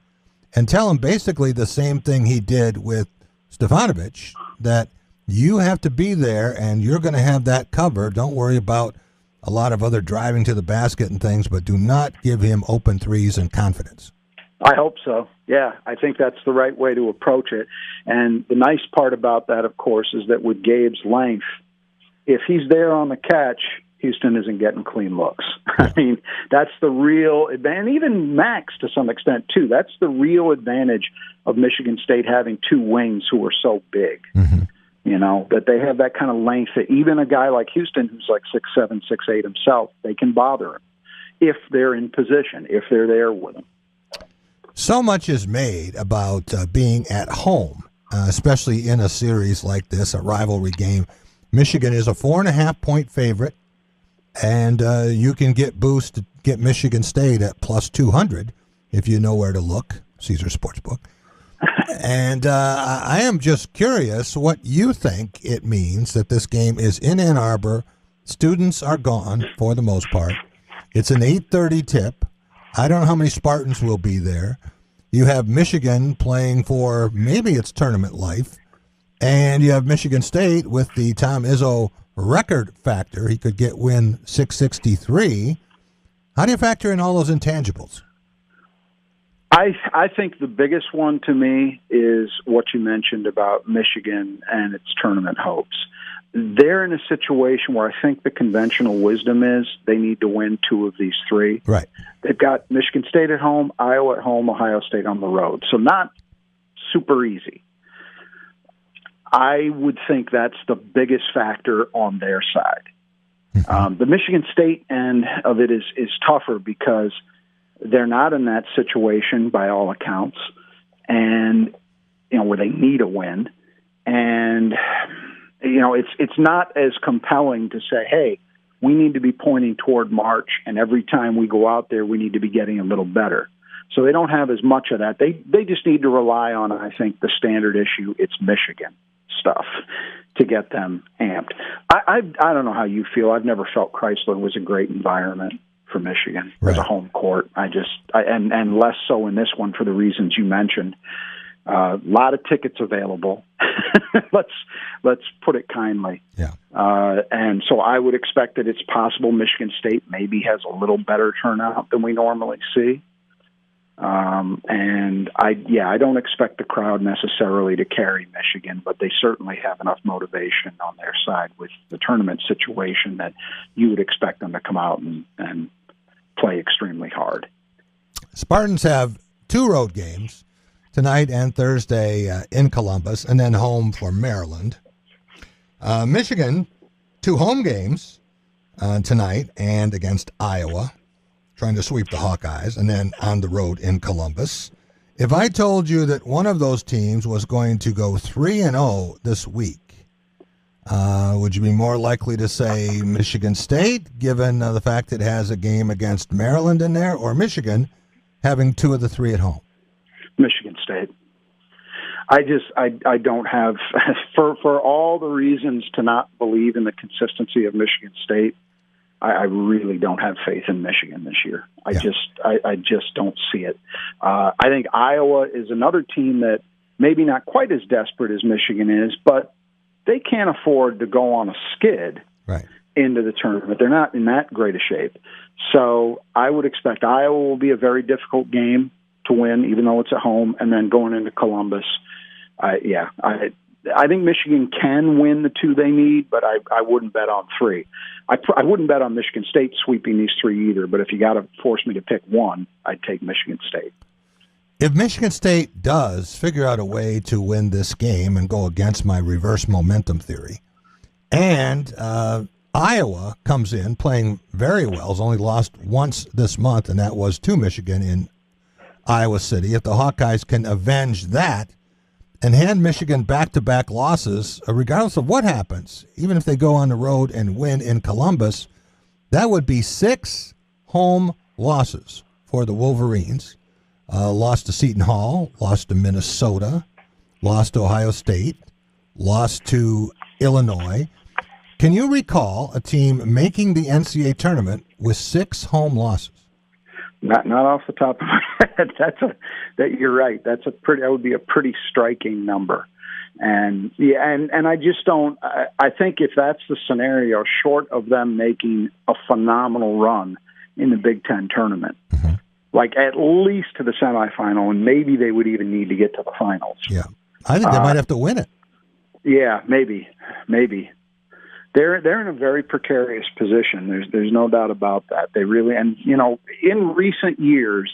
and tell him basically the same thing he did with Stefanovic, that you have to be there and you're going to have that cover? Don't worry about a lot of other driving to the basket and things, but do not give him open threes and confidence. I hope so. Yeah, I think that's the right way to approach it. And the nice part about that, of course, is that with Gabe's length, if he's there on the catch, Houston isn't getting clean looks. I mean, that's the real advantage. And even Max, to some extent, too. That's the real advantage of Michigan State having two wings who are so big. Mm-hmm. You know, that they have that kind of length that even a guy like Houston, who's like 6'7", 6'8" himself, they can bother him if they're in position, if they're there with him. So much is made about being at home, especially in a series like this, a rivalry game. Michigan is a 4.5-point favorite, and you can get Michigan State at plus 200 if you know where to look, Caesar Sportsbook. And I am just curious what you think it means that this game is in Ann Arbor. Students are gone for the most part. It's an 8:30 tip. I don't know how many Spartans will be there. You have Michigan playing for maybe its tournament life, and you have Michigan State with the Tom Izzo record factor. He could win 663. How do you factor in all those intangibles? I think the biggest one to me is what you mentioned about Michigan and its tournament hopes. They're in a situation where I think the conventional wisdom is they need to win two of these three. Right. They've got Michigan State at home, Iowa at home, Ohio State on the road. So not super easy. I would think that's the biggest factor on their side. Mm-hmm. The Michigan State end of it is tougher because they're not in that situation by all accounts, and where they need a win, and it's not as compelling to say, hey, we need to be pointing toward March, and every time we go out there, we need to be getting a little better. So they don't have as much of that. They just need to rely on, I think, the standard issue. It's Michigan stuff to get them amped. I don't know how you feel. I've never felt Chrysler was a great environment for Michigan as a home court. And less so in this one for the reasons you mentioned. A lot of tickets available. Let's put it kindly. Yeah. And so I would expect that it's possible Michigan State maybe has a little better turnout than we normally see. And I don't expect the crowd necessarily to carry Michigan, but they certainly have enough motivation on their side with the tournament situation that you would expect them to come out and play extremely hard. Spartans have two road games tonight and Thursday in Columbus, and then home for Maryland. Michigan, two home games tonight and against Iowa, trying to sweep the Hawkeyes, and then on the road in Columbus. If I told you that one of those teams was going to go 3-0 this week, would you be more likely to say Michigan State, given the fact it has a game against Maryland in there, or Michigan having two of the three at home? Michigan State. I don't have, for all the reasons to not believe in the consistency of Michigan State, I really don't have faith in Michigan this year. I just don't see it. I think Iowa is another team that maybe not quite as desperate as Michigan is, but they can't afford to go on a skid into the tournament. They're not in that great a shape. So I would expect Iowa will be a very difficult game to win, even though it's at home, and then going into Columbus. I think Michigan can win the two they need, but I wouldn't bet on three. I wouldn't bet on Michigan State sweeping these three either, but if you got to force me to pick one, I'd take Michigan State. If Michigan State does figure out a way to win this game and go against my reverse momentum theory, and Iowa comes in playing very well, has only lost once this month, and that was to Michigan in Iowa City. If the Hawkeyes can avenge that and hand Michigan back-to-back losses, regardless of what happens, even if they go on the road and win in Columbus, that would be 6 home losses for the Wolverines. Lost to Seton Hall, lost to Minnesota, lost to Ohio State, lost to Illinois. Can you recall a team making the NCAA tournament with 6 home losses? Not off the top of my head. You're right. That would be a pretty striking number. And and I just don't. I think if that's the scenario, short of them making a phenomenal run in the Big Ten tournament, like at least to the semifinal, and maybe they would even need to get to the finals. Yeah, I think they might have to win it. Yeah, maybe. They're in a very precarious position. There's no doubt about that. They really, and in recent years,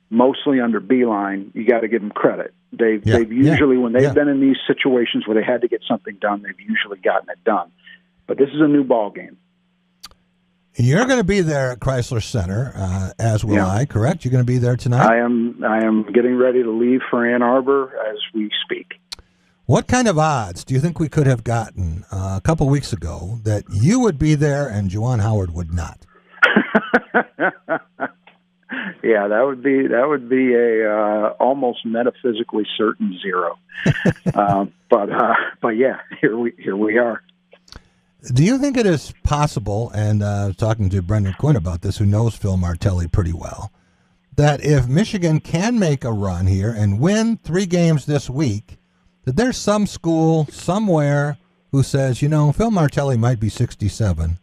mostly under Beeline, you got to give them credit. They've usually, when they've been in these situations where they had to get something done, they've usually gotten it done. But this is a new ball game. You're going to be there at Chrysler Center, as will I, correct? You're going to be there tonight? I am getting ready to leave for Ann Arbor as we speak. What kind of odds do you think we could have gotten a couple weeks ago that you would be there and Juwan Howard would not? Yeah, that would be a almost metaphysically certain zero. But yeah, here we are. Do you think it is possible, and talking to Brendan Quinn about this, who knows Phil Martelli pretty well, that if Michigan can make a run here and win 3 games this week, that there's some school somewhere who says, Phil Martelli might be 67,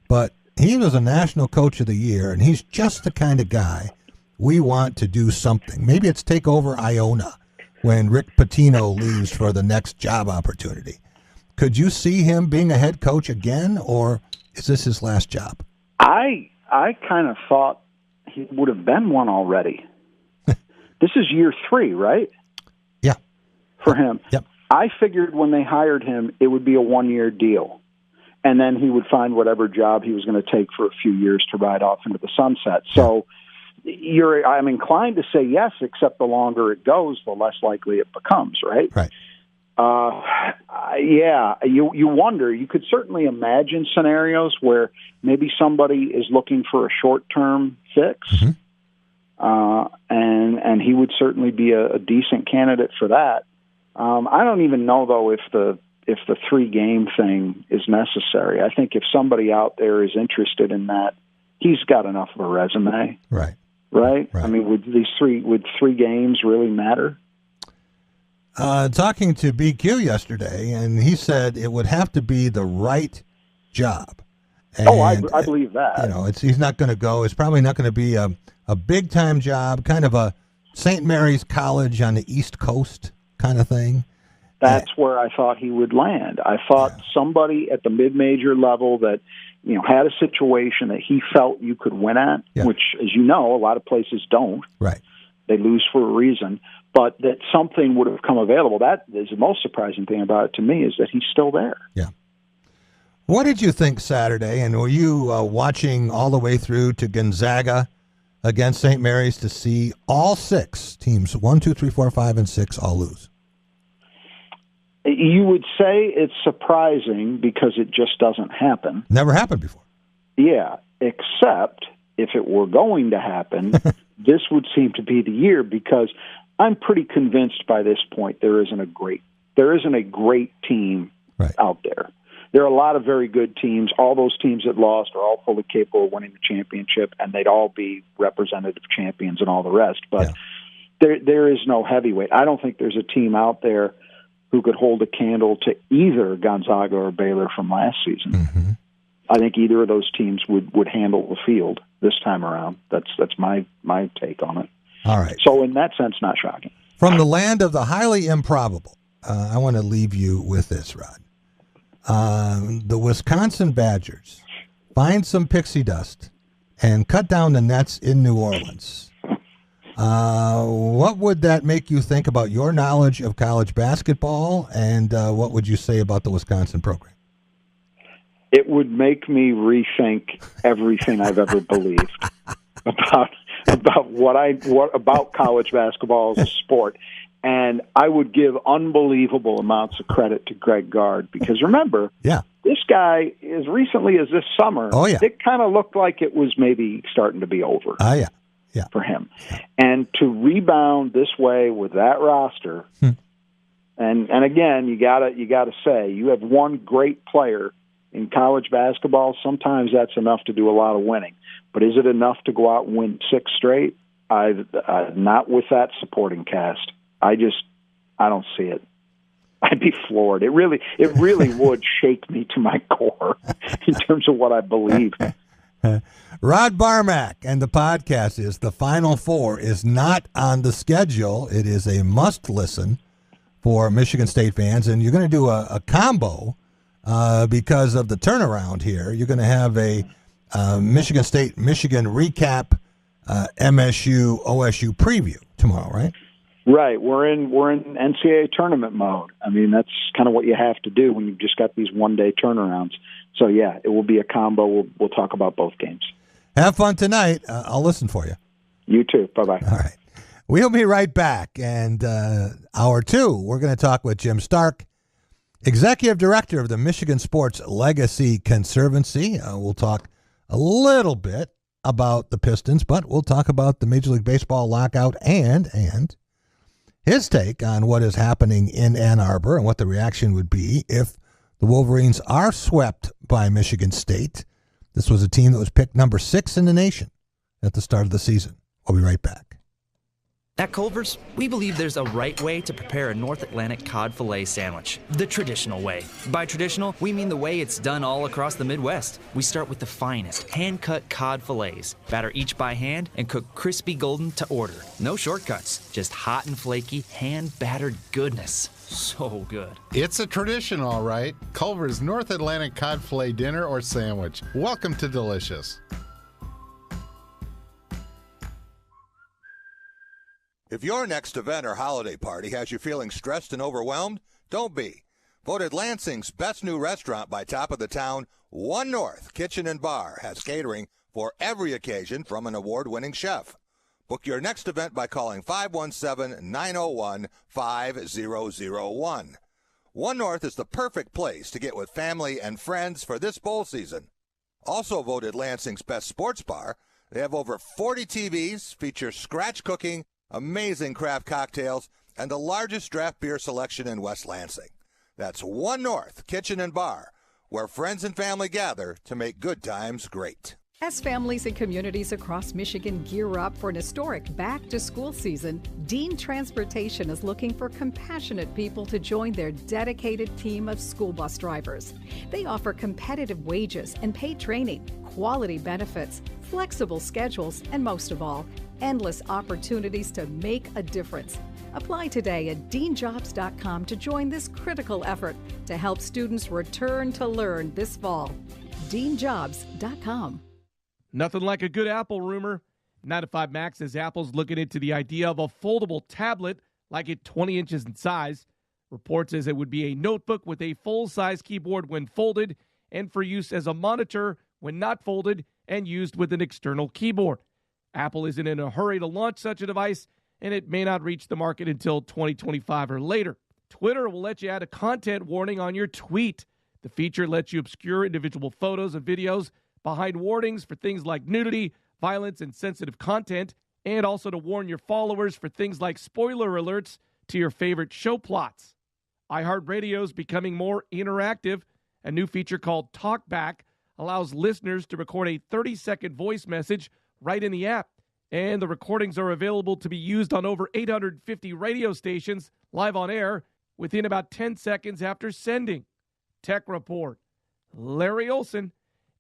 but he was a National Coach of the Year, and he's just the kind of guy we want to do something. Maybe it's take over Iona when Rick Pitino leaves for the next job opportunity. Could you see him being a head coach again, or is this his last job? I kind of thought he would have been one already. This is year 3, right? Yeah. For him. Yep. I figured when they hired him, it would be a 1-year deal. And then he would find whatever job he was going to take for a few years to ride off into the sunset. So I'm inclined to say yes, except the longer it goes, the less likely it becomes, right? Right. Yeah, you wonder. You could certainly imagine scenarios where maybe somebody is looking for a short-term fix, and he would certainly be a decent candidate for that. I don't even know, though, if the 3-game thing is necessary. I think if somebody out there is interested in that, he's got enough of a resume. Right. I mean, would 3 games really matter? Talking to BQ yesterday, and he said it would have to be the right job. And, I believe that. He's not going to go. It's probably not going to be a big-time job, kind of a St. Mary's College on the East Coast kind of thing. That's where I thought he would land. I thought somebody at the mid-major level that, had a situation that he felt you could win at, which, as you know, a lot of places don't. Right. They lose for a reason. But that something would have come available. That is the most surprising thing about it to me, is that he's still there. Yeah. What did you think Saturday? And were you watching all the way through to Gonzaga against St. Mary's to see all 6 teams, 1, 2, 3, 4, 5, and 6, all lose? You would say it's surprising because it just doesn't happen. Never happened before. Yeah, except if it were going to happen, this would seem to be the year, because I'm pretty convinced by this point there isn't a great team out there. There are a lot of very good teams. All those teams that lost are all fully capable of winning the championship, and they'd all be representative champions and all the rest. But there is no heavyweight. I don't think there's a team out there who could hold a candle to either Gonzaga or Baylor from last season. Mm-hmm. I think either of those teams would handle the field this time around. That's my take on it. All right. So in that sense, not shocking. From the land of the highly improbable, I want to leave you with this, Rod. The Wisconsin Badgers find some pixie dust and cut down the nets in New Orleans. What would that make you think about your knowledge of college basketball, and what would you say about the Wisconsin program? It would make me rethink everything I've ever believed about college basketball as a sport. And I would give unbelievable amounts of credit to Greg Gard, because remember, this guy, as recently as this summer, it kind of looked like it was maybe starting to be over for him. And to rebound this way with that roster, And again, you gotta say, you have one great player in college basketball. Sometimes that's enough to do a lot of winning. But is it enough to go out and win 6 straight? Not with that supporting cast. I don't see it. I'd be floored. It really would shake me to my core in terms of what I believe. Rod Barmack and the podcast is The Final Four is not on the schedule. It is a must listen for Michigan State fans, and you're going to do a combo because of the turnaround here. You're going to have a Michigan State Michigan recap, MSU OSU preview tomorrow, right? Right. We're in NCAA tournament mode. I mean, that's kind of what you have to do when you've just got these one-day turnarounds. So, yeah, it will be a combo. We'll talk about both games. Have fun tonight. I'll listen for you. You too. Bye-bye. All right. We'll be right back. And hour 2, we're going to talk with Jim Stark, Executive Director of the Michigan Sports Legacy Conservancy. We'll talk a little bit about the Pistons, but we'll talk about the Major League Baseball lockout and his take on what is happening in Ann Arbor and what the reaction would be if the Wolverines are swept by Michigan State. This was a team that was picked number 6 in the nation at the start of the season. We'll be right back. At Culver's, we believe there's a right way to prepare a North Atlantic cod fillet sandwich, the traditional way. By traditional, we mean the way it's done all across the Midwest. We start with the finest, hand-cut cod fillets, batter each by hand, and cook crispy golden to order. No shortcuts, just hot and flaky, hand-battered goodness. So good. It's a tradition, all right. Culver's North Atlantic cod fillet dinner or sandwich. Welcome to Delicious. If your next event or holiday party has you feeling stressed and overwhelmed, don't be. Voted Lansing's best new restaurant by Top of the Town, One North Kitchen and Bar has catering for every occasion from an award-winning chef. Book your next event by calling 517-901-5001. One North is the perfect place to get with family and friends for this bowl season. Also voted Lansing's best sports bar, they have over 40 TVs, feature scratch cooking, amazing craft cocktails, and the largest draft beer selection in West Lansing. That's One North Kitchen and Bar, where friends and family gather to make good times great. As families and communities across Michigan gear up for an historic back-to-school season, Dean Transportation is looking for compassionate people to join their dedicated team of school bus drivers. They offer competitive wages and paid training, quality benefits, flexible schedules, and most of all, endless opportunities to make a difference. Apply today at deanjobs.com to join this critical effort to help students return to learn this fall. deanjobs.com. Nothing like a good Apple rumor. 9 to 5 Max says Apple's looking into the idea of a foldable tablet, like it 20 inches in size. Report says it would be a notebook with a full-size keyboard when folded and for use as a monitor when not folded and used with an external keyboard. Apple isn't in a hurry to launch such a device, and it may not reach the market until 2025 or later. Twitter will let you add a content warning on your tweet. The feature lets you obscure individual photos and videos behind warnings for things like nudity, violence, and sensitive content, and also to warn your followers for things like spoiler alerts to your favorite show plots. iHeartRadio is becoming more interactive. A new feature called TalkBack allows listeners to record a 30-second voice message right in the app. And the recordings are available to be used on over 850 radio stations live on air within about 10 seconds after sending. Tech Report. Larry Olson,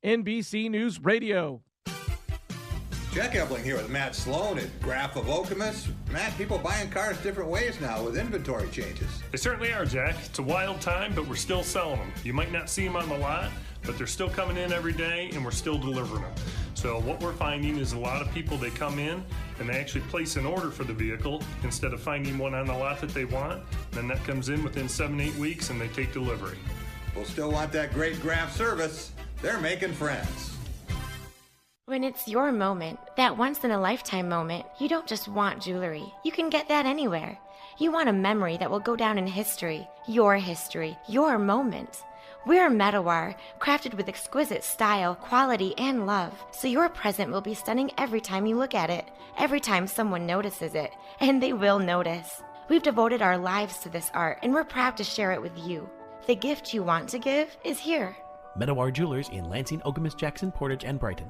NBC News Radio. Jack Ebling here with Matt Sloan at Graph of Okemos. Matt, people buying cars different ways now with inventory changes. They certainly are, Jack. It's a wild time, but we're still selling them. You might not see them on the lot, but they're still coming in every day, and we're still delivering them. So what we're finding is a lot of people, they come in and they actually place an order for the vehicle instead of finding one on the lot that they want. Then that comes in within 7-8 weeks, and they take delivery. We'll still want that great Graph service. They're making friends. When it's your moment, that once-in-a-lifetime moment, you don't just want jewelry. You can get that anywhere. You want a memory that will go down in history, your moment. We're Medawar, crafted with exquisite style, quality, and love, so your present will be stunning every time you look at it, every time someone notices it, and they will notice. We've devoted our lives to this art, and we're proud to share it with you. The gift you want to give is here. Meadowar Jewelers in Lansing, Okemos, Jackson, Portage, and Brighton.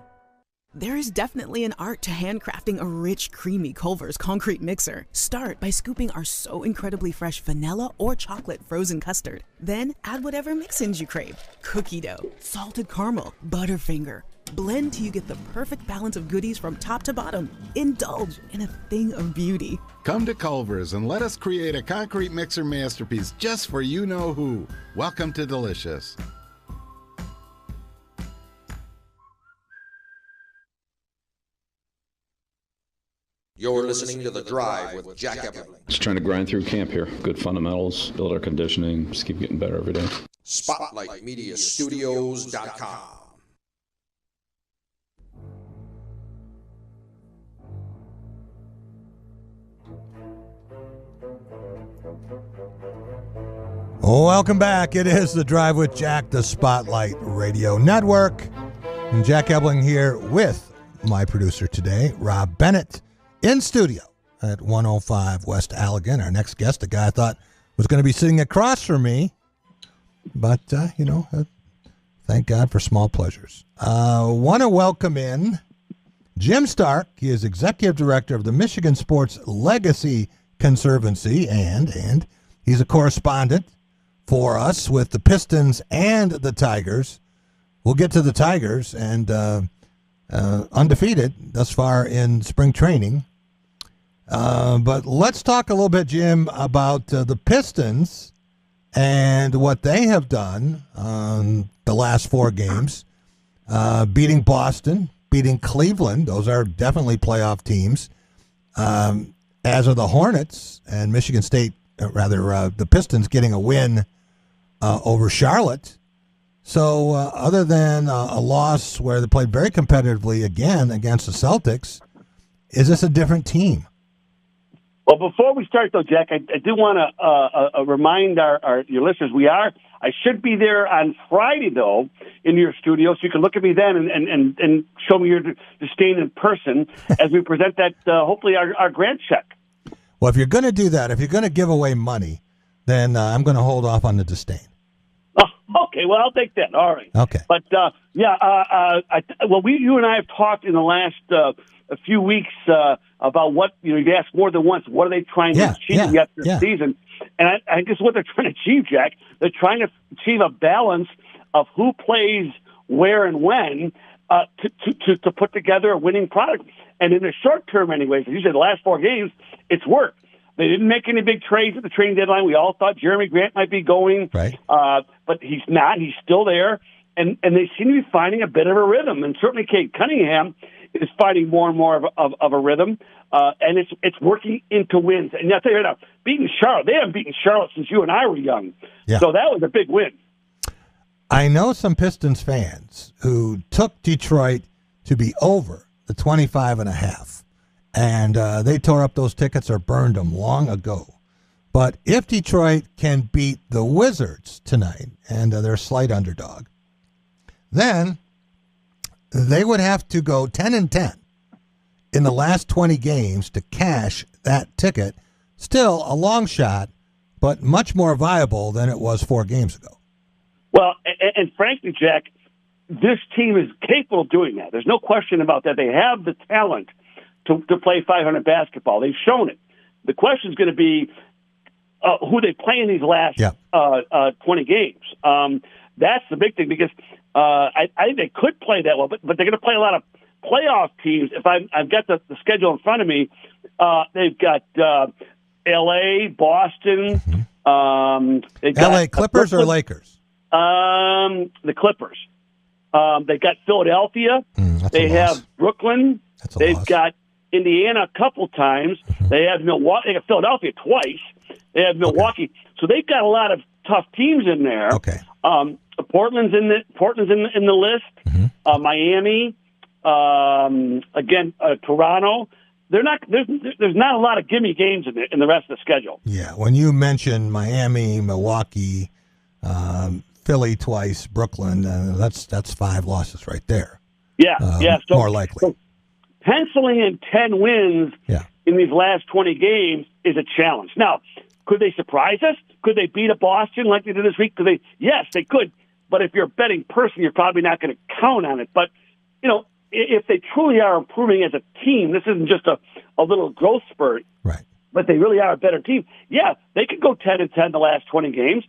There is definitely an art to handcrafting a rich, creamy Culver's concrete mixer. Start by scooping our so incredibly fresh vanilla or chocolate frozen custard. Then add whatever mix-ins you crave. Cookie dough, salted caramel, Butterfinger. Blend till you get the perfect balance of goodies from top to bottom. Indulge in a thing of beauty. Come to Culver's and let us create a concrete mixer masterpiece just for you-know-who. Welcome to Delicious. You're listening to The Drive with Jack Epling. Just trying to grind through camp here. Good fundamentals, build our conditioning, just keep getting better every day. SpotlightMediaStudios.com. Welcome back. It is The Drive with Jack, the Spotlight Radio Network. And Jack Ebling here with my producer today, Rob Bennett, in studio at 105 West Allegan. Our next guest, a guy I thought was going to be sitting across from me. But, thank God for small pleasures. Want to welcome in Jim Stark. He is Executive Director of the Michigan Sports Legacy Conservancy, and he's a correspondent for us with the Pistons and the Tigers. We'll get to the Tigers, and undefeated thus far in spring training. But let's talk a little bit, Jim, about the Pistons and what they have done the last 4 games, beating Boston, beating Cleveland. Those are definitely playoff teams, as are the Hornets and Michigan State, the Pistons getting a win over Charlotte. So other than a loss where they played very competitively again against the Celtics, is this a different team? Well, before we start, though, Jack, I do want to remind your listeners, I should be there on Friday, though, in your studio, so you can look at me then and show me your disdain in person as we present that, hopefully, our grant check. Well, if you're going to do that, if you're going to give away money, then I'm going to hold off on the disdain. Oh, okay, well, I'll take that. All right. Okay. But, you and I have talked in the last a few weeks about what, you asked more than once, what are they trying to achieve after the season? And I guess what they're trying to achieve, Jack, they're trying to achieve a balance of who plays where and when to put together a winning product. And in the short term, anyways, as you said, the last 4 games, it's worked. They didn't make any big trades at the trading deadline. We all thought Jeremy Grant might be going, right? But he's not. He's still there. And they seem to be finding a bit of a rhythm. And certainly Cade Cunningham is finding more and more of a rhythm. And it's working into wins. And I'll tell you right now, beating Charlotte, they haven't beaten Charlotte since you and I were young. Yeah. So that was a big win. I know some Pistons fans who took Detroit to be over the 25.5. And they tore up those tickets or burned them long ago. But if Detroit can beat the Wizards tonight, and they're a slight underdog, then they would have to go 10-10 in the last 20 games to cash that ticket. Still a long shot, but much more viable than it was 4 games ago. Well, and frankly, Jack, this team is capable of doing that. There's no question about that. They have the talent to play 500 basketball. They've shown it. The question is going to be who they play in these last 20 games. That's the big thing, because I think they could play that well, but they're going to play a lot of playoff teams. If I've got the schedule in front of me, they've got L.A., Boston. They've got L.A. Clippers or Lakers? The Clippers. They've got Philadelphia. They have Brooklyn. They've got Indiana a couple times. They have Milwaukee. They got Philadelphia twice. They have Milwaukee. Okay. So they've got a lot of tough teams in there. Okay. Portland's in the list. Miami, again, Toronto. There's not a lot of gimme games in the rest of the schedule. Yeah, when you mention Miami, Milwaukee, Philly twice, Brooklyn, that's 5 losses right there. Yeah, So, more likely. So penciling in 10 wins in these last 20 games is a challenge. Now, could they surprise us? Could they beat a Boston like they did this week? Yes, they could. But if you're a betting person, you're probably not going to count on it. But, if they truly are improving as a team, this isn't just a little growth spurt. Right. But they really are a better team. Yeah, they could go 10-10 the last 20 games.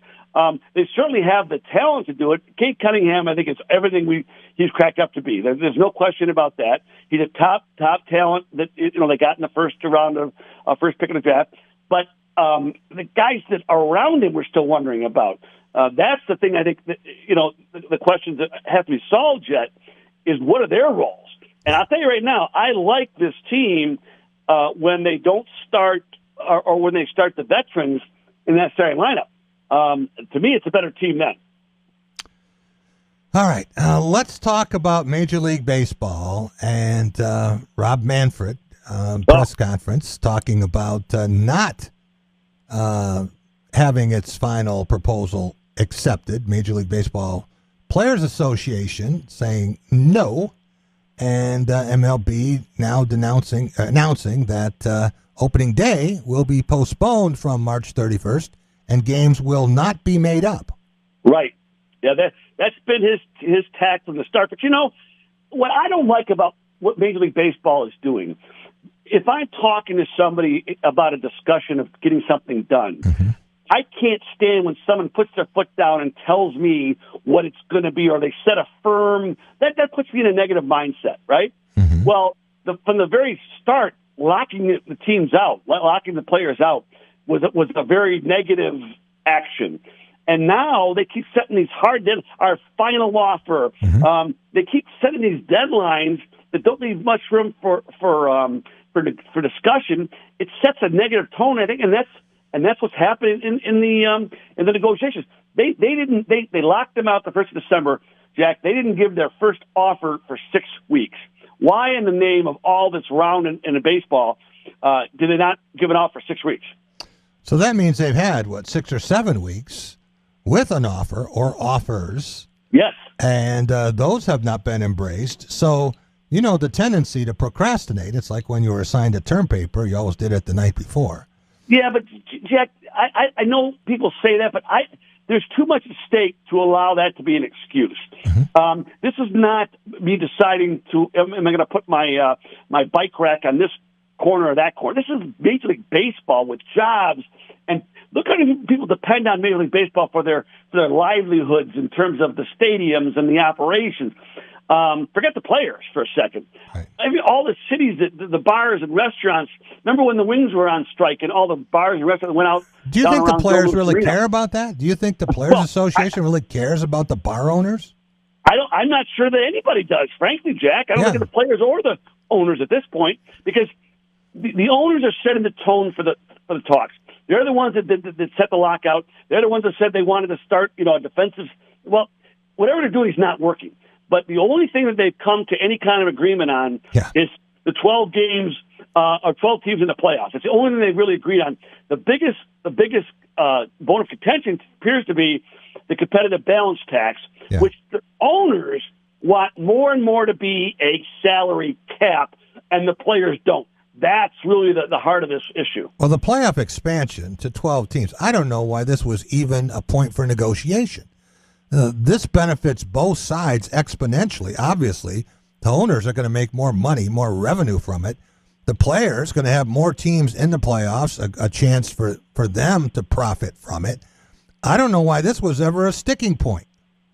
They certainly have the talent to do it. Kate Cunningham, I think, is everything he's cracked up to be. There's no question about that. He's a top talent that they got in the first round of first pick of the draft. But the guys that are around him we're still wondering about. That's the thing I think that, the questions that have to be solved yet is what are their roles? And I'll tell you right now, I like this team when they don't start or when they start the veterans in that starting lineup. To me, it's a better team then. All right, let's talk about Major League Baseball and Rob Manfred press conference talking about not having its final proposal accepted. Major League Baseball Players Association saying no, and MLB now announcing that opening day will be postponed from March 31st, and games will not be made up. Right. Yeah, that's been his tack from the start. But what I don't like about what Major League Baseball is doing, if I'm talking to somebody about a discussion of getting something done, I can't stand when someone puts their foot down and tells me what it's going to be, or they set a firm. That puts me in a negative mindset, right? Well, from the very start, locking the teams out, locking the players out, was a very negative action. And now they keep setting these hard deadlines. Our final offer. They keep setting these deadlines that don't leave much room for discussion. It sets a negative tone, I think, and that's what's happening in the negotiations. They locked them out the 1st of December, Jack. They didn't give their first offer for 6 weeks. Why, in the name of all this round in the baseball, did they not give it out for 6 weeks? So that means they've had 6 or 7 weeks with an offer or offers. Yes. And those have not been embraced. So, the tendency to procrastinate, it's like when you were assigned a term paper, you always did it the night before. Yeah, but Jack, I know people say that, but there's too much at stake to allow that to be an excuse. This is not me deciding am I going to put my bike rack on this corner or that corner. This is Major League Baseball with jobs, and look how many people depend on Major League Baseball for their livelihoods in terms of the stadiums and the operations. Forget the players for a second. Right. I mean, all the cities, the bars and restaurants. Remember when the Wings were on strike and all the bars and restaurants went out? Do you think the players really care about that? Do you think the Players Association really cares about the bar owners? I'm not sure that anybody does, frankly, Jack. I don't think the players or the owners at this point, because the owners are setting the tone for the talks. They're the ones that set the lockout. They're the ones that said they wanted to start, a defensive. Well, whatever they're doing is not working. But the only thing that they've come to any kind of agreement on is the 12 games or 12 teams in the playoffs. It's the only thing they've really agreed on. The biggest bone of contention appears to be the competitive balance tax, which the owners want more and more to be a salary cap, and the players don't. That's really the heart of this issue. Well, the playoff expansion to 12 teams, I don't know why this was even a point for negotiation. This benefits both sides exponentially. Obviously, the owners are going to make more money, more revenue from it. The players going to have more teams in the playoffs, a chance for them to profit from it. I don't know why this was ever a sticking point.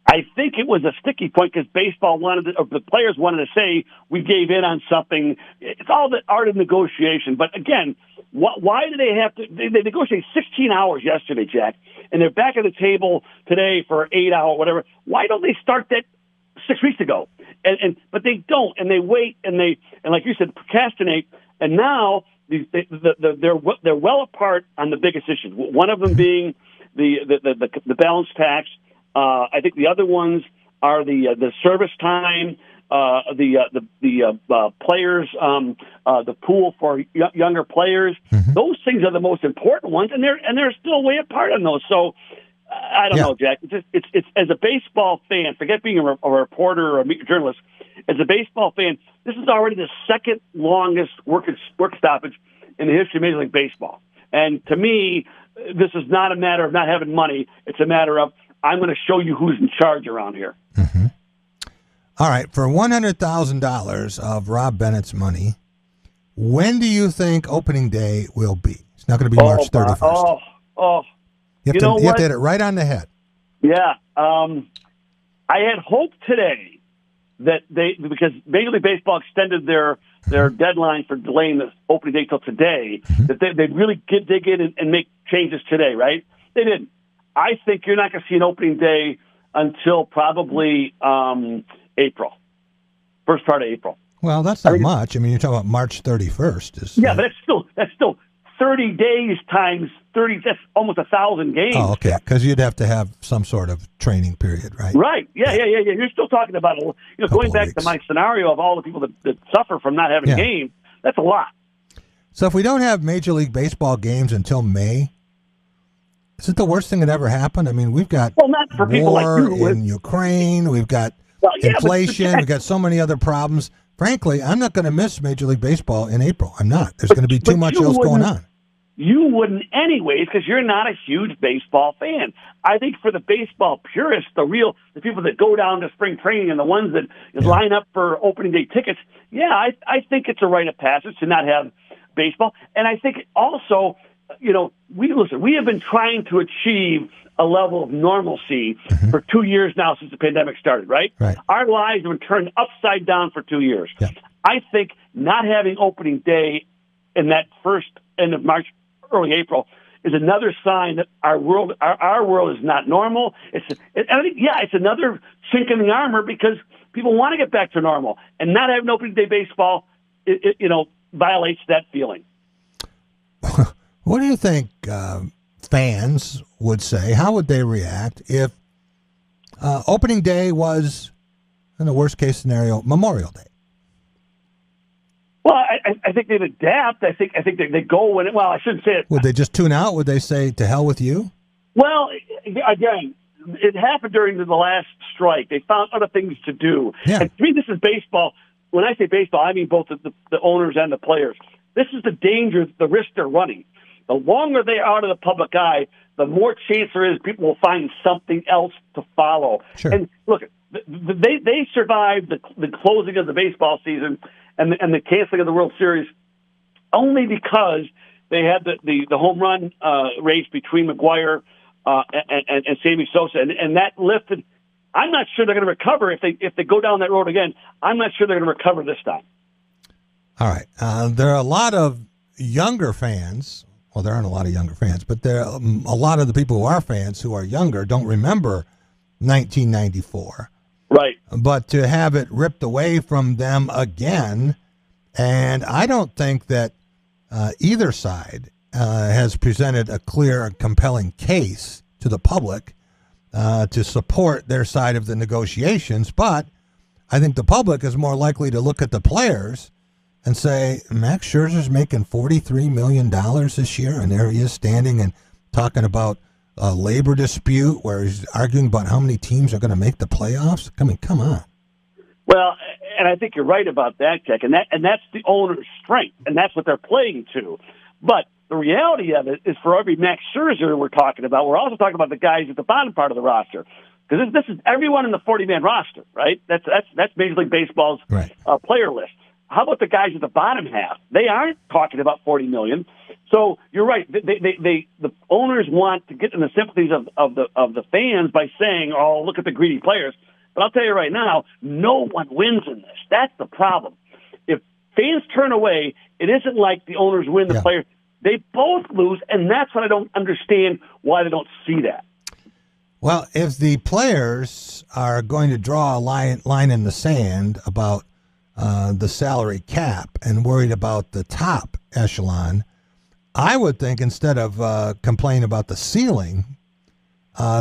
I think it was a sticky point because baseball the players wanted to say we gave in on something. It's all the art of negotiation. But again, why do they have to? They negotiated 16 hours yesterday, Jack, and they're back at the table today for 8 hours, whatever. Why don't they start that 6 weeks ago? But they don't, and they wait, and like you said, procrastinate. And now they're well apart on the biggest issues. One of them being the balance tax. I think the other ones are the service time, the players, the pool for younger players. Those things are the most important ones, and they're still way apart on those. So I don't know, Jack. It's as a baseball fan, forget being a reporter or a journalist. As a baseball fan, this is already the second longest work stoppage in the history of Major League Baseball. And to me, this is not a matter of not having money. It's a matter of I'm going to show you who's in charge around here. Mm-hmm. All right, for $100,000 of Rob Bennett's money, when do you think opening day will be? It's not going to be March 31st. You have to hit it right on the head. Yeah. I had hoped today that because Major League Baseball extended their deadline for delaying the opening day till today, that they'd really dig in and make changes today, right? They didn't. I think you're not going to see an opening day until probably April, first part of April. Well, that's not much. I mean, you're talking about March 31st. Yeah, but that's still 30 days times 30. That's almost 1,000 games. Oh, okay. Because you'd have to have some sort of training period, right? Right. Yeah. You're still talking about going back to my scenario of all the people that suffer from not having games. That's a lot. So if we don't have Major League Baseball games until May, is it the worst thing that ever happened? I mean, we've got not for people like you in Ukraine. We've got inflation. We've got so many other problems. Frankly, I'm not going to miss Major League Baseball in April. I'm not. There's going to be too much else going on. You wouldn't anyways because you're not a huge baseball fan. I think for the baseball purists, the people that go down to spring training and the ones that line up for opening day tickets, I think it's a rite of passage to not have baseball. And I think also, we have been trying to achieve a level of normalcy for 2 years now since the pandemic started, right? Our lives have been turned upside down for 2 years. Yeah. I think not having opening day in that first end of March, early April is another sign that our world is not normal. It's another chink in the armor because people want to get back to normal, and not having opening day baseball, violates that feeling. What do you think fans would say? How would they react if opening day was, in the worst case scenario, Memorial Day? Well, I think they'd adapt. I think they go when I shouldn't say it. Would they just tune out? Would they say, to hell with you? Well, again, it happened during the last strike. They found other things to do. Yeah. And to me, this is baseball. When I say baseball, I mean both the owners and the players. This is the danger, the risk they're running. The longer they are out of the public eye, the more chance there is people will find something else to follow. Sure. And look, they survived the closing of the baseball season and the canceling of the World Series only because they had the home run race between McGwire and Sammy Sosa, and that lifted. I'm not sure they're going to recover if they go down that road again. I'm not sure they're going to recover this time. All right. There are a lot of younger fans. Well, there aren't a lot of younger fans, but there are a lot of the people who are fans who are younger don't remember 1994. Right. But to have it ripped away from them again, and I don't think that either side has presented a clear, compelling case to the public to support their side of the negotiations, but I think the public is more likely to look at the players and say, Max Scherzer's making $43 million this year, and there he is standing and talking about a labor dispute where he's arguing about how many teams are going to make the playoffs. I mean, come on. Well, and I think you're right about that, Jack, and that's the owner's strength, and that's what they're playing to. But the reality of it is, for every Max Scherzer we're talking about, we're also talking about the guys at the bottom part of the roster, because this is everyone in the 40-man roster, right? That's Major League Baseball's player list. How about the guys at the bottom half? They aren't talking about $40 million. So you're right. The owners want to get in the sympathies of the fans by saying, "Oh, look at the greedy players." But I'll tell you right now, no one wins in this. That's the problem. If fans turn away, it isn't like the owners win, the players. They both lose, and that's what I don't understand why they don't see that. Well, if the players are going to draw a line in the sand about the salary cap and worried about the top echelon, I would think instead of complain about the ceiling,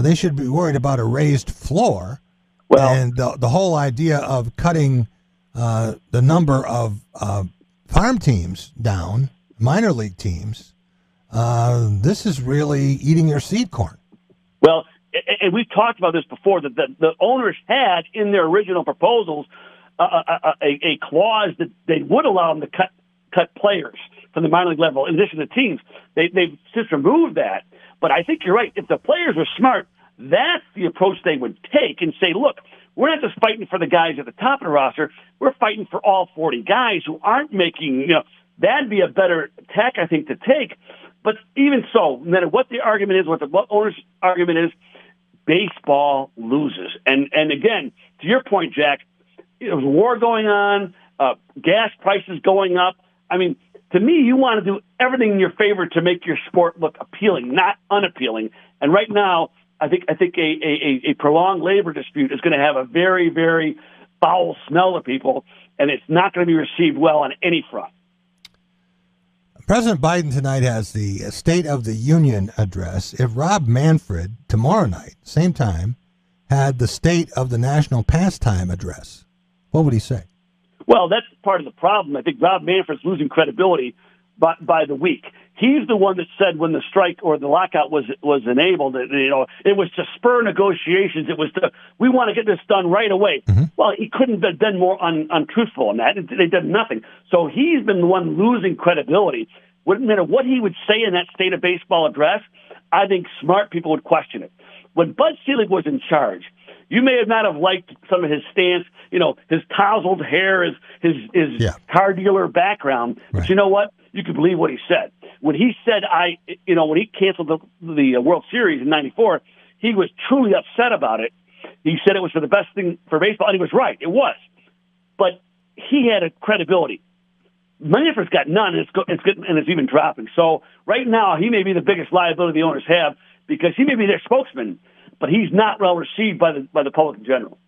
they should be worried about a raised floor. And the whole idea of cutting the number of farm teams down, minor league teams, this is really eating your seed corn. Well, and we've talked about this before, that the owners had in their original proposals a clause that they would allow them to cut players from the minor league level, in addition to teams. They've since removed that. But I think you're right. If the players are smart, that's the approach they would take and say, look, we're not just fighting for the guys at the top of the roster. We're fighting for all 40 guys who aren't making, that'd be a better tack, I think, to take. But even so, no matter what the argument is, what owner's argument is, baseball loses. And again, to your point, Jack, there was a war going on, gas prices going up. I mean, to me, you want to do everything in your favor to make your sport look appealing, not unappealing. And right now, I think a prolonged labor dispute is going to have a very, very foul smell to people, and it's not going to be received well on any front. President Biden tonight has the State of the Union address. If Rob Manfred, tomorrow night, same time, had the State of the National Pastime address, what would he say? Well, that's part of the problem. I think Rob Manfred's losing credibility by the week. He's the one that said when the strike or the lockout was enabled, it was to spur negotiations. It was we want to get this done right away. Mm-hmm. Well, he couldn't have been more untruthful in that. They did nothing. So he's been the one losing credibility. No matter what he would say in that State of Baseball address, I think smart people would question it. When Bud Selig was in charge, you may have not have liked some of his stance, his tousled hair, his car dealer background. Right. But you know what? You could believe what he said. When he said, when he canceled the World Series in '94, he was truly upset about it. He said it was for the best thing for baseball, and he was right. It was. But he had a credibility. Manfred's got none, and it's even dropping. So right now, he may be the biggest liability the owners have because he may be their spokesman, but he's not well received by the public in general.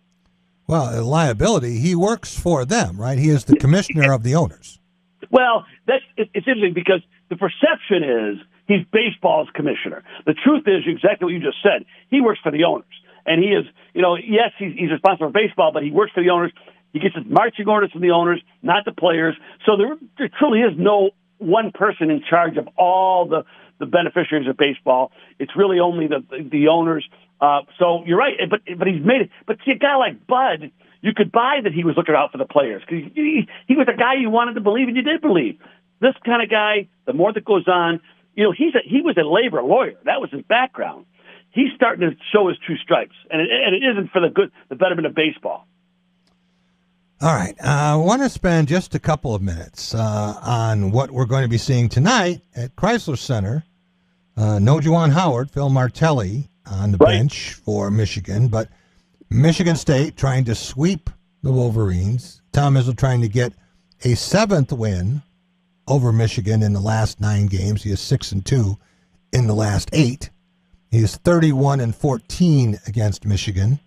Well, liability, he works for them, right? He is the commissioner of the owners. Well, it's interesting because the perception is he's baseball's commissioner. The truth is exactly what you just said. He works for the owners. And he is, yes, he's responsible for baseball, but he works for the owners. He gets his marching orders from the owners, not the players. So there truly is no one person in charge of all the beneficiaries of baseball. It's really only the owners. So you're right, but he's made it. But see, a guy like Bud, you could buy that he was looking out for the players because he was a guy you wanted to believe, and you did believe. This kind of guy, the more that goes on, he was a labor lawyer. That was his background. He's starting to show his true stripes, and it isn't for the betterment of baseball. All right. I want to spend just a couple of minutes on what we're going to be seeing tonight at Chrysler Center. No Juwan Howard, Phil Martelli on the bench for Michigan, but Michigan State trying to sweep the Wolverines. Tom Izzo trying to get a 7th win over Michigan in the last 9 games. He is 6-2 in the last 8. He is 31-14 against Michigan.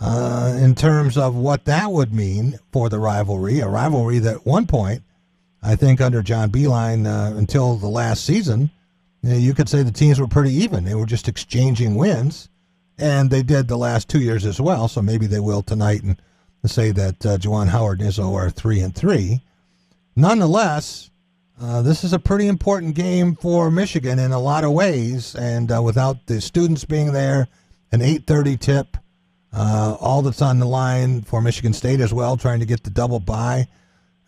In terms of what that would mean for the rivalry, a rivalry that at one point, I think under John Beilein until the last season, you could say the teams were pretty even. They were just exchanging wins, and they did the last 2 years as well, so maybe they will tonight and say that Juwan Howard and Izzo are 3-3. Nonetheless, this is a pretty important game for Michigan in a lot of ways, and without the students being there, an 8:30 tip, all that's on the line for Michigan State as well, trying to get the double bye.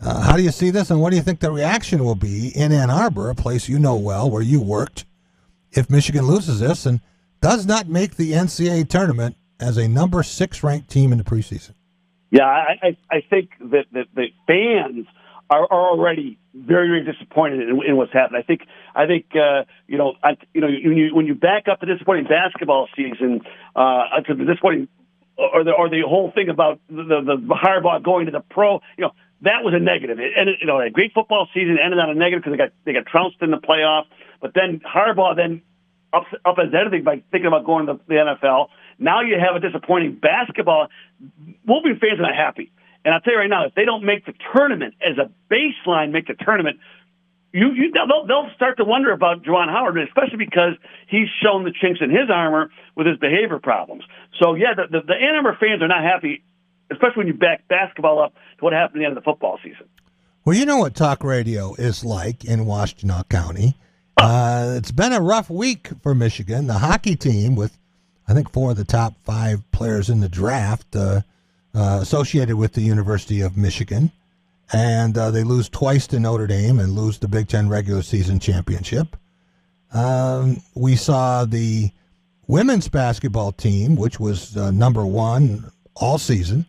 How do you see this, and what do you think the reaction will be in Ann Arbor, a place you know well, where you worked, if Michigan loses this and does not make the NCAA tournament as a number 6 ranked team in the preseason? Yeah, I think that the fans are already very, very disappointed in what's happened. I think when you back up the disappointing basketball season to the disappointing or the whole thing about the Harbaugh going to the pro, that was a negative. It ended, a great football season ended on a negative because they got trounced in the playoff. But then Harbaugh up as anything by thinking about going to the NFL. Now you have a disappointing basketball. Wolverine fans are not happy. And I'll tell you right now, if they don't make the tournament as a baseline, they'll start to wonder about Juwan Howard, especially because he's shown the chinks in his armor with his behavior problems. So, yeah, the Ann Arbor fans are not happy, especially when you back basketball up to what happened at the end of the football season. Well, you know what talk radio is like in Washtenaw County. It's been a rough week for Michigan. The hockey team, with I think 4 of the top 5 players in the draft associated with the University of Michigan, and they lose twice to Notre Dame and lose the Big Ten regular season championship. We saw the women's basketball team, which was number one all season,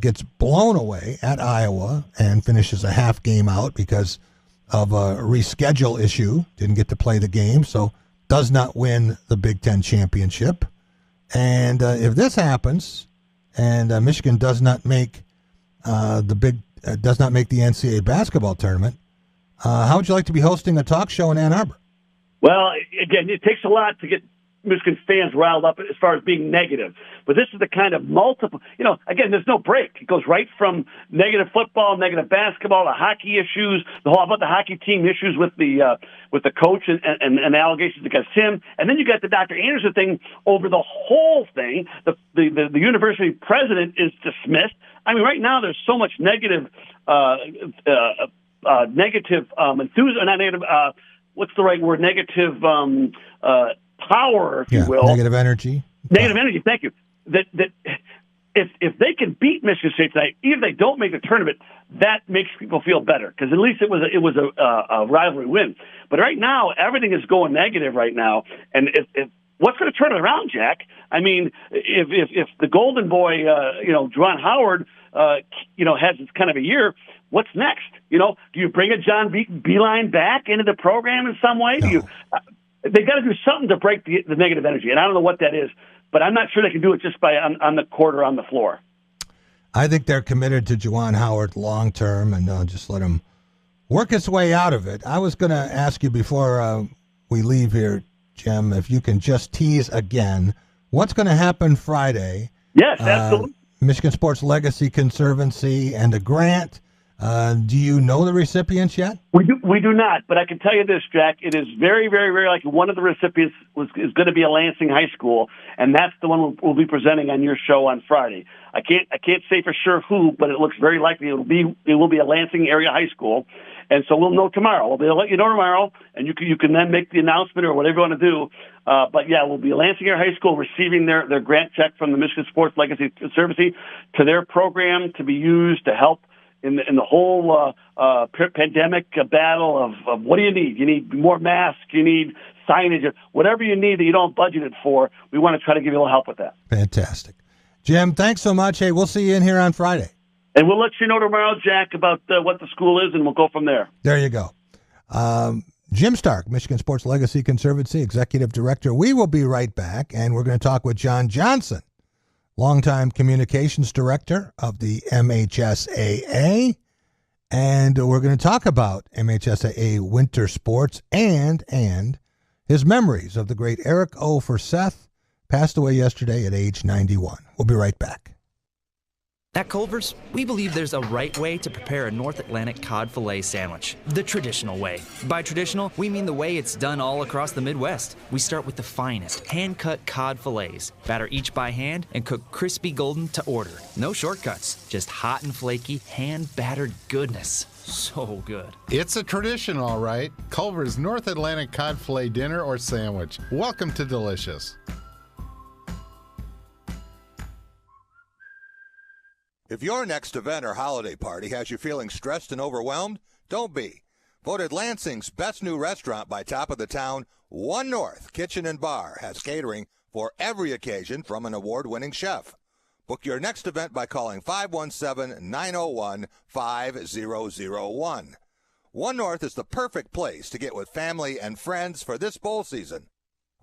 gets blown away at Iowa and finishes a half game out because of a reschedule issue. Didn't get to play the game, so does not win the Big Ten championship. And if this happens, and Michigan does not make the NCAA basketball tournament, how would you like to be hosting a talk show in Ann Arbor? Well, again, it takes a lot to get Michigan fans riled up as far as being negative. But this is the kind of multiple, again, there's no break. It goes right from negative football, negative basketball, to hockey issues, about the hockey team issues with the coach and allegations against him. And then you got the Dr. Anderson thing over the whole thing. The university president is dismissed. I mean, right now there's so much negative enthusiasm, not negative, what's the right word? Negative power, if you will. Negative energy. Negative energy, thank you. That if they can beat Michigan State tonight, even if they don't make the tournament, that makes people feel better because at least it was a rivalry win. But right now, everything is going negative right now, and if what's going to turn it around, Jack? I mean, if the Golden Boy, Juwan Howard, has this kind of a year, what's next? Do you bring a John Beilein back into the program in some way? No. They got to do something to break the negative energy, and I don't know what that is, but I'm not sure they can do it just by on the court or on the floor. I think they're committed to Juwan Howard long term, and just let him work his way out of it. I was going to ask you before we leave here, Jim, if you can just tease again what's going to happen Friday. Yes, absolutely. Michigan Sports Legacy Conservancy and a grant. Do you know the recipients yet? We do not, but I can tell you this, Jack. It is very, very, very likely one of the recipients is going to be a Lansing High School, and that's the one we'll be presenting on your show on Friday. I can't say for sure who, but it looks very likely it will be a Lansing area high school, and so we'll know tomorrow. They'll let you know tomorrow, and you can then make the announcement or whatever you want to do. But yeah, we'll be a Lansing area high school receiving their grant check from the Michigan Sports Legacy Conservancy to their program to be used to help in the whole pandemic battle of what do you need? You need more masks, you need signage, whatever you need that you don't budget it for. We want to try to give you a little help with that. Fantastic. Jim, thanks so much. Hey, we'll see you in here on Friday. And we'll let you know tomorrow, Jack, about what the school is, and we'll go from there. There you go. Jim Stark, Michigan Sports Legacy Conservancy, Executive Director. We will be right back, and we're going to talk with John Johnson, longtime communications director of the MHSAA, and we're going to talk about MHSAA winter sports and his memories of the great Eric O. Forseth, passed away yesterday at age 91. We'll be right back. At Culver's, we believe there's a right way to prepare a North Atlantic cod fillet sandwich, the traditional way. By traditional, we mean the way it's done all across the Midwest. We start with the finest, hand-cut cod fillets, batter each by hand, and cook crispy golden to order. No shortcuts, just hot and flaky, hand-battered goodness. So good. It's a tradition, all right. Culver's North Atlantic cod fillet dinner or sandwich. Welcome to Delicious. If your next event or holiday party has you feeling stressed and overwhelmed, don't be. Voted Lansing's best new restaurant by Top of the Town, One North Kitchen and Bar has catering for every occasion from an award-winning chef. Book your next event by calling 517-901-5001. One North is the perfect place to get with family and friends for this bowl season.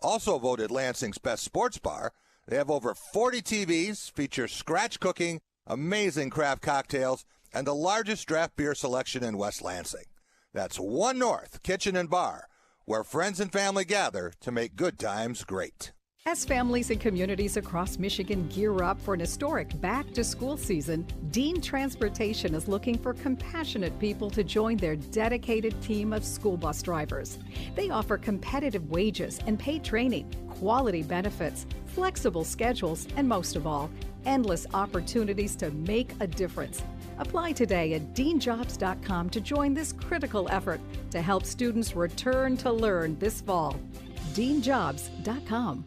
Also voted Lansing's best sports bar, they have over 40 TVs, feature scratch cooking, amazing craft cocktails, and the largest draft beer selection in West Lansing. That's One North Kitchen and Bar, where friends and family gather to make good times great. As families and communities across Michigan gear up for an historic back-to-school season, Dean Transportation is looking for compassionate people to join their dedicated team of school bus drivers. They offer competitive wages and paid training, quality benefits, flexible schedules, and most of all, endless opportunities to make a difference. Apply today at deanjobs.com to join this critical effort to help students return to learn this fall. deanjobs.com.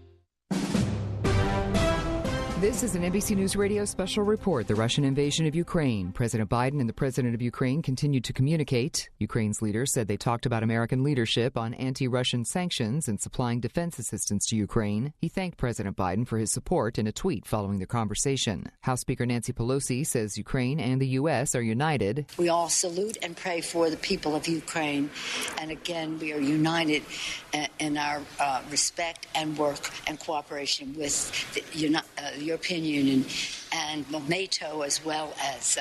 This is an NBC News Radio special report. The Russian invasion of Ukraine. President Biden and the president of Ukraine continued to communicate. Ukraine's leaders said they talked about American leadership on anti-Russian sanctions and supplying defense assistance to Ukraine. He thanked President Biden for his support in a tweet following the conversation. House Speaker Nancy Pelosi says Ukraine and the U.S. are united. We all salute and pray for the people of Ukraine. And again, we are united in our respect and work and cooperation with the European Union and NATO, as well as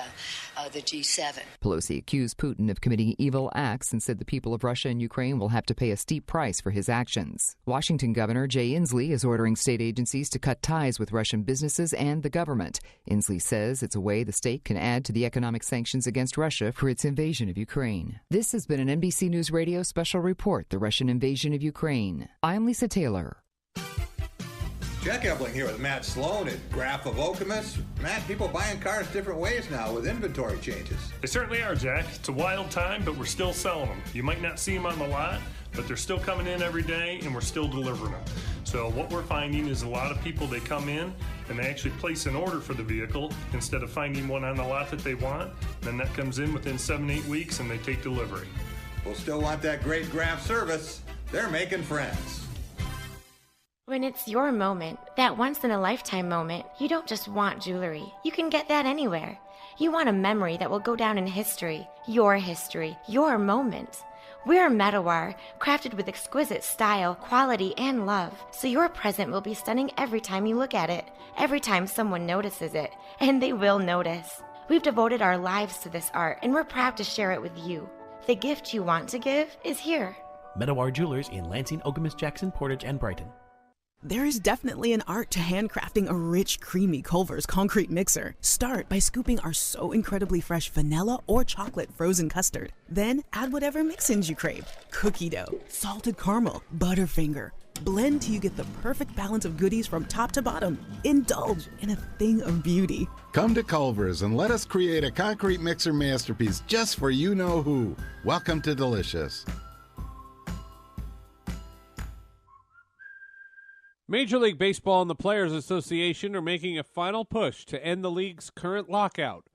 the G7. Pelosi accused Putin of committing evil acts and said the people of Russia and Ukraine will have to pay a steep price for his actions. Washington Governor Jay Inslee is ordering state agencies to cut ties with Russian businesses and the government. Inslee says it's a way the state can add to the economic sanctions against Russia for its invasion of Ukraine. This has been an NBC News Radio special report, The Russian Invasion of Ukraine. I'm Lisa Taylor. Jack Ebling here with Matt Sloan at Graph of Okemos. Matt, people buying cars different ways now with inventory changes. They certainly are, Jack. It's a wild time, but we're still selling them. You might not see them on the lot, but they're still coming in every day, and we're still delivering them. So what we're finding is a lot of people, they come in, and they actually place an order for the vehicle instead of finding one on the lot that they want. Then that comes in within 7-8 weeks, and they take delivery. We'll still want that great Graph service. They're making friends. When it's your moment, that once-in-a-lifetime moment, you don't just want jewelry. You can get that anywhere. You want a memory that will go down in history, your moment. We're Medawar, crafted with exquisite style, quality, and love, so your present will be stunning every time you look at it, every time someone notices it, and they will notice. We've devoted our lives to this art, and we're proud to share it with you. The gift you want to give is here. Medawar Jewelers in Lansing, Okemos, Jackson, Portage, and Brighton. There is definitely an art to handcrafting a rich, creamy Culver's concrete mixer. Start by scooping our so incredibly fresh vanilla or chocolate frozen custard. Then add whatever mix-ins you crave. Cookie dough, salted caramel, Butterfinger. Blend till you get the perfect balance of goodies from top to bottom. Indulge in a thing of beauty. Come to Culver's and let us create a concrete mixer masterpiece just for you-know-who. Welcome to Delicious. Major League Baseball and the Players Association are making a final push to end the league's current lockout.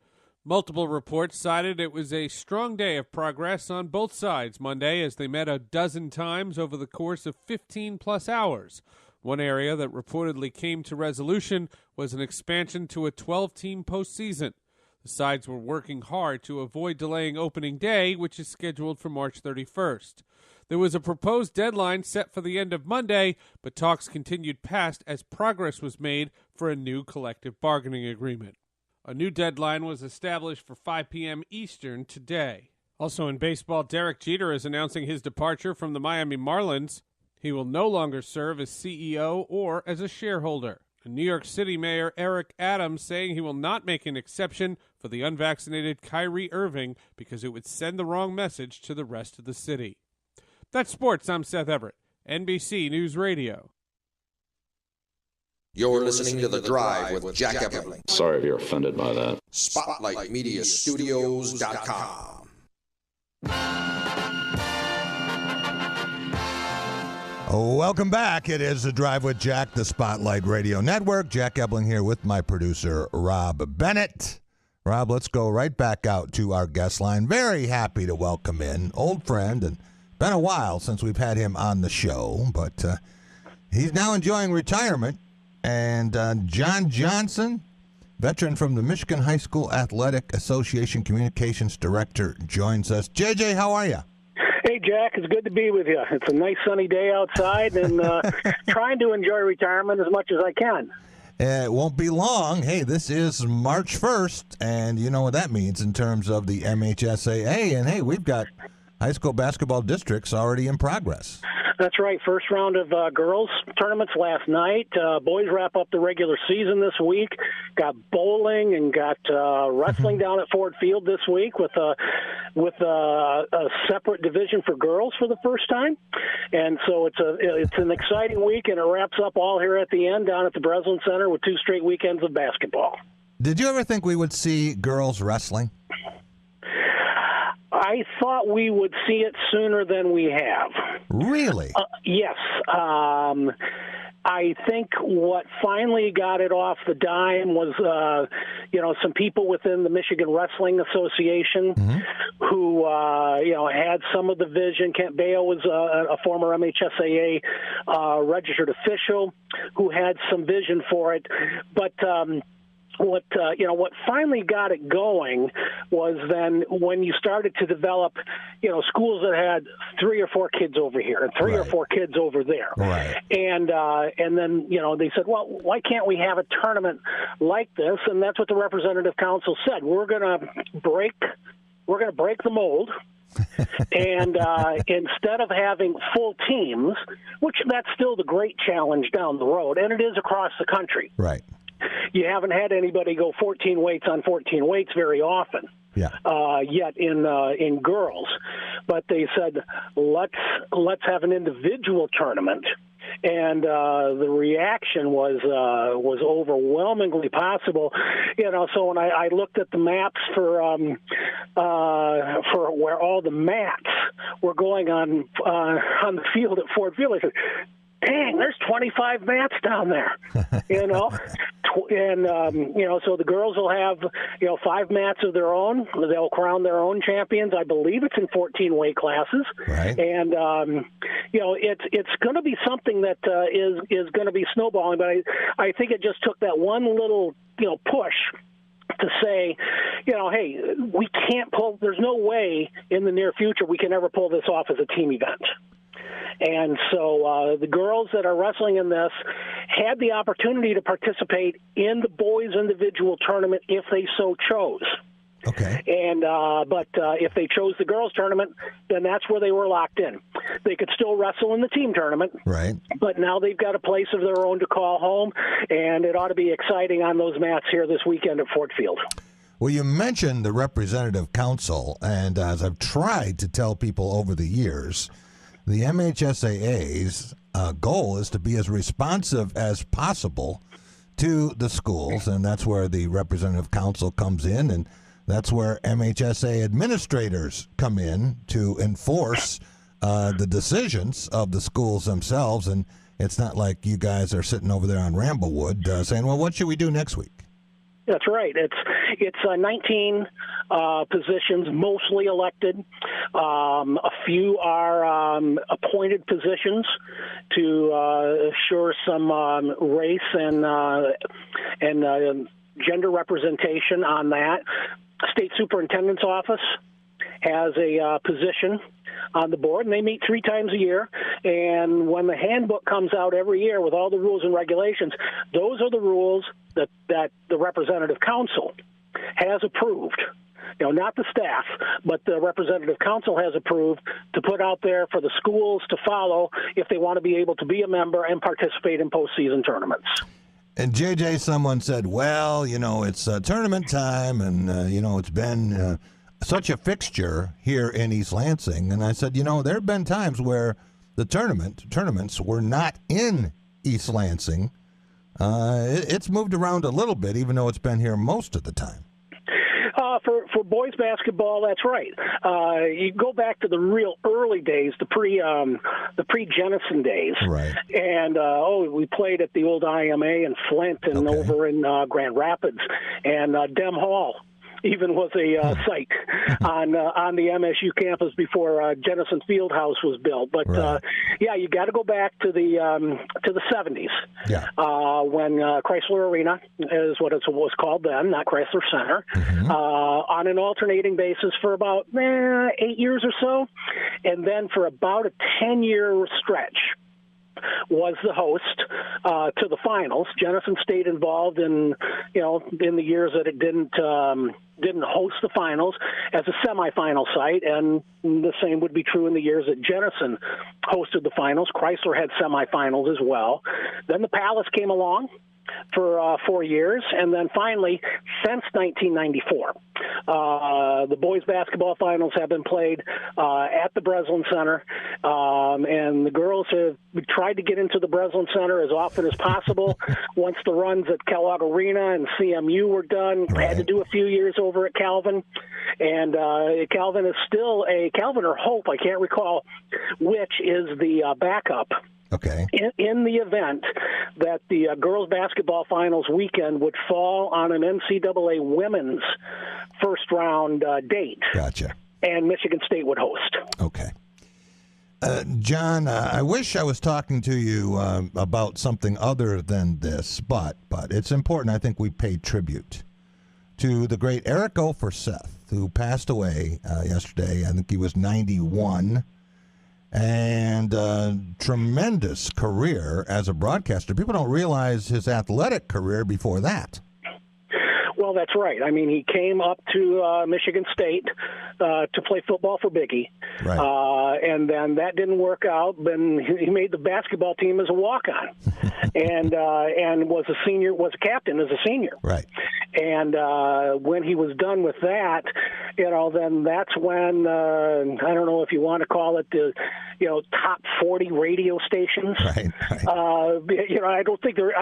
Multiple reports cited it was a strong day of progress on both sides Monday as they met a dozen times over the course of 15-plus hours. One area that reportedly came to resolution was an expansion to a 12-team postseason. The sides were working hard to avoid delaying opening day, which is scheduled for March 31st. There was a proposed deadline set for the end of Monday, but talks continued past as progress was made for a new collective bargaining agreement. A new deadline was established for 5 p.m. Eastern today. Also in baseball, Derek Jeter is announcing his departure from the Miami Marlins. He will no longer serve as CEO or as a shareholder. New York City Mayor Eric Adams saying he will not make an exception for the unvaccinated Kyrie Irving because it would send the wrong message to the rest of the city. That's sports. I'm Seth Everett, NBC News Radio. You're listening to The Drive with Jack Ebling. Sorry if you're offended by that. SpotlightMediaStudios.com. Welcome back. It is The Drive with Jack, the Spotlight Radio Network. Jack Ebling here with my producer, Rob Bennett. Rob, let's go right back out to our guest line. Very happy to welcome in old friend, and been a while since we've had him on the show, but he's now enjoying retirement. And John Johnson, veteran from the Michigan High School Athletic Association Communications Director, joins us. JJ, how are you? Hey, Jack, it's good to be with you. It's a nice sunny day outside, and trying to enjoy retirement as much as I can. It won't be long. Hey, this is March 1st, and you know what that means in terms of the MHSAA. And, hey, we've got high school basketball districts already in progress. That's right. First round of girls tournaments last night. Boys wrap up the regular season this week. Got bowling and got wrestling down at Ford Field this week with a separate division for girls for the first time. And so it's an exciting week, and it wraps up all here at the end down at the Breslin Center with 2 straight weekends of basketball. Did you ever think we would see girls wrestling? I thought we would see it sooner than we have. Really? Yes. I think what finally got it off the dime was, some people within the Michigan Wrestling Association who, had some of the vision. Kent Baio was a former MHSAA registered official who had some vision for it. But what finally got it going was then when you started to develop, schools that had 3 or 4 kids over here and 3 or 4 kids over there. Right. And then, they said, well, why can't we have a tournament like this? And that's what the representative council said. We're going to break the mold. And instead of having full teams, which that's still the great challenge down the road, and it is across the country. Right. You haven't had anybody go 14 weights on 14 weights very often. Yeah. Yet in girls, but they said let's have an individual tournament, and the reaction was overwhelmingly possible. So when I looked at the maps for where all the mats were going on the field at Ford Field, I said, dang, there's 25 mats down there, and so the girls will have 5 mats of their own. They'll crown their own champions. I believe it's in 14 weight classes, right. And it's going to be something that is going to be snowballing. But I think it just took that one little push to say, hey, we can't pull. There's no way in the near future we can ever pull this off as a team event. And so the girls that are wrestling in this had the opportunity to participate in the boys' individual tournament if they so chose. Okay. And but if they chose the girls' tournament, then that's where they were locked in. They could still wrestle in the team tournament. Right. But now they've got a place of their own to call home, and it ought to be exciting on those mats here this weekend at Ford Field. Well, you mentioned the representative council, and as I've tried to tell people over the years, the MHSAA's goal is to be as responsive as possible to the schools, and that's where the representative council comes in, and that's where MHSA administrators come in to enforce the decisions of the schools themselves. And it's not like you guys are sitting over there on Ramblewood saying, well, what should we do next week? That's right. It's 19 positions, mostly elected. A few are appointed positions to assure some race and gender representation on that. State Superintendent's Office has a position on the board, and they meet 3 times a year. And when the handbook comes out every year with all the rules and regulations, those are the rules that the representative council has approved. Not the staff, but the representative council has approved to put out there for the schools to follow if they want to be able to be a member and participate in postseason tournaments. And JJ, someone said, well, it's tournament time, and it's been such a fixture here in East Lansing. And I said, there have been times where the tournaments were not in East Lansing. It's moved around a little bit, even though it's been here most of the time. For boys basketball, that's right. You go back to the real early days, the pre-Jennison days, right? And we played at the old IMA in Flint and over in Grand Rapids, and Dem Hall even was a site on the MSU campus before Jennison Fieldhouse was built. But right. You got to go back to the 70s, when Chrysler Arena is what it was called then, not Chrysler Center, on an alternating basis for about 8 years or so, and then for about a 10-year stretch was the host to the finals. Jennison stayed involved in the years that it didn't host the finals as a semifinal site, and the same would be true in the years that Jennison hosted the finals. Chrysler had semifinals as well. Then the Palace came along for 4 years, and then finally, since 1994, the boys basketball finals have been played at the Breslin Center, and the girls have tried to get into the Breslin Center as often as possible. Once the runs at Kellogg Arena and CMU were done, had to do a few years over at Calvin, and Calvin is still Calvin or Hope, I can't recall which is the backup Okay. In the event that the girls basketball finals weekend would fall on an NCAA women's first-round date. Gotcha. And Michigan State would host. Okay. John, I wish I was talking to you about something other than this, but it's important. I think we pay tribute to the great Eric O. Forseth, who passed away yesterday. I think he was 91, and tremendous career as a broadcaster. People don't realize his athletic career before that. Well, that's right. I mean, he came up to Michigan State to play football for Biggie, right. And then that didn't work out. Then he made the basketball team as a walk-on, and was a captain as a senior. Right. And when he was done with that, then that's when I don't know if you want to call it the top 40 radio stations. Right. I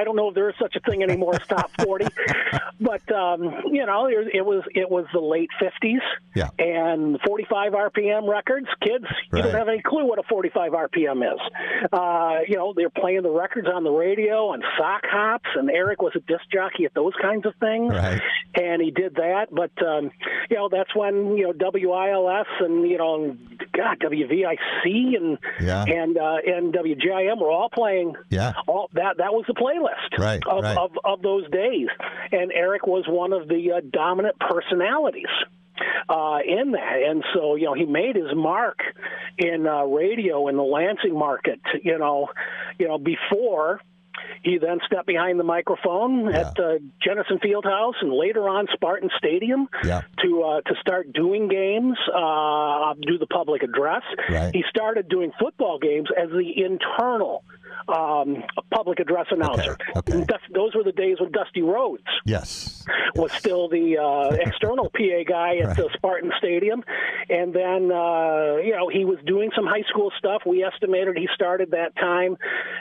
don't know if there is such a thing anymore as top 40, but it was the late 50s. Yeah. And 45 RPM records. Kids, you don't have any clue what a 45 RPM is. They're playing the records on the radio and sock hops, and Eric was a disc jockey at those kinds of things. Right. And he did that, but that's when WILS and WVIC and WGIM were all playing. Yeah. All that was the playlist of those days, and Eric was one of the dominant personalities in that, and so he made his mark in radio in the Lansing market. Before he then stepped behind the microphone at Jennison Fieldhouse and later on Spartan Stadium to start doing games, do the public address. Right. He started doing football games as the internal public address announcer. Okay. Those were the days when Dusty Rhodes was still the external PA guy at the Spartan Stadium. And then, he was doing some high school stuff. We estimated he started that time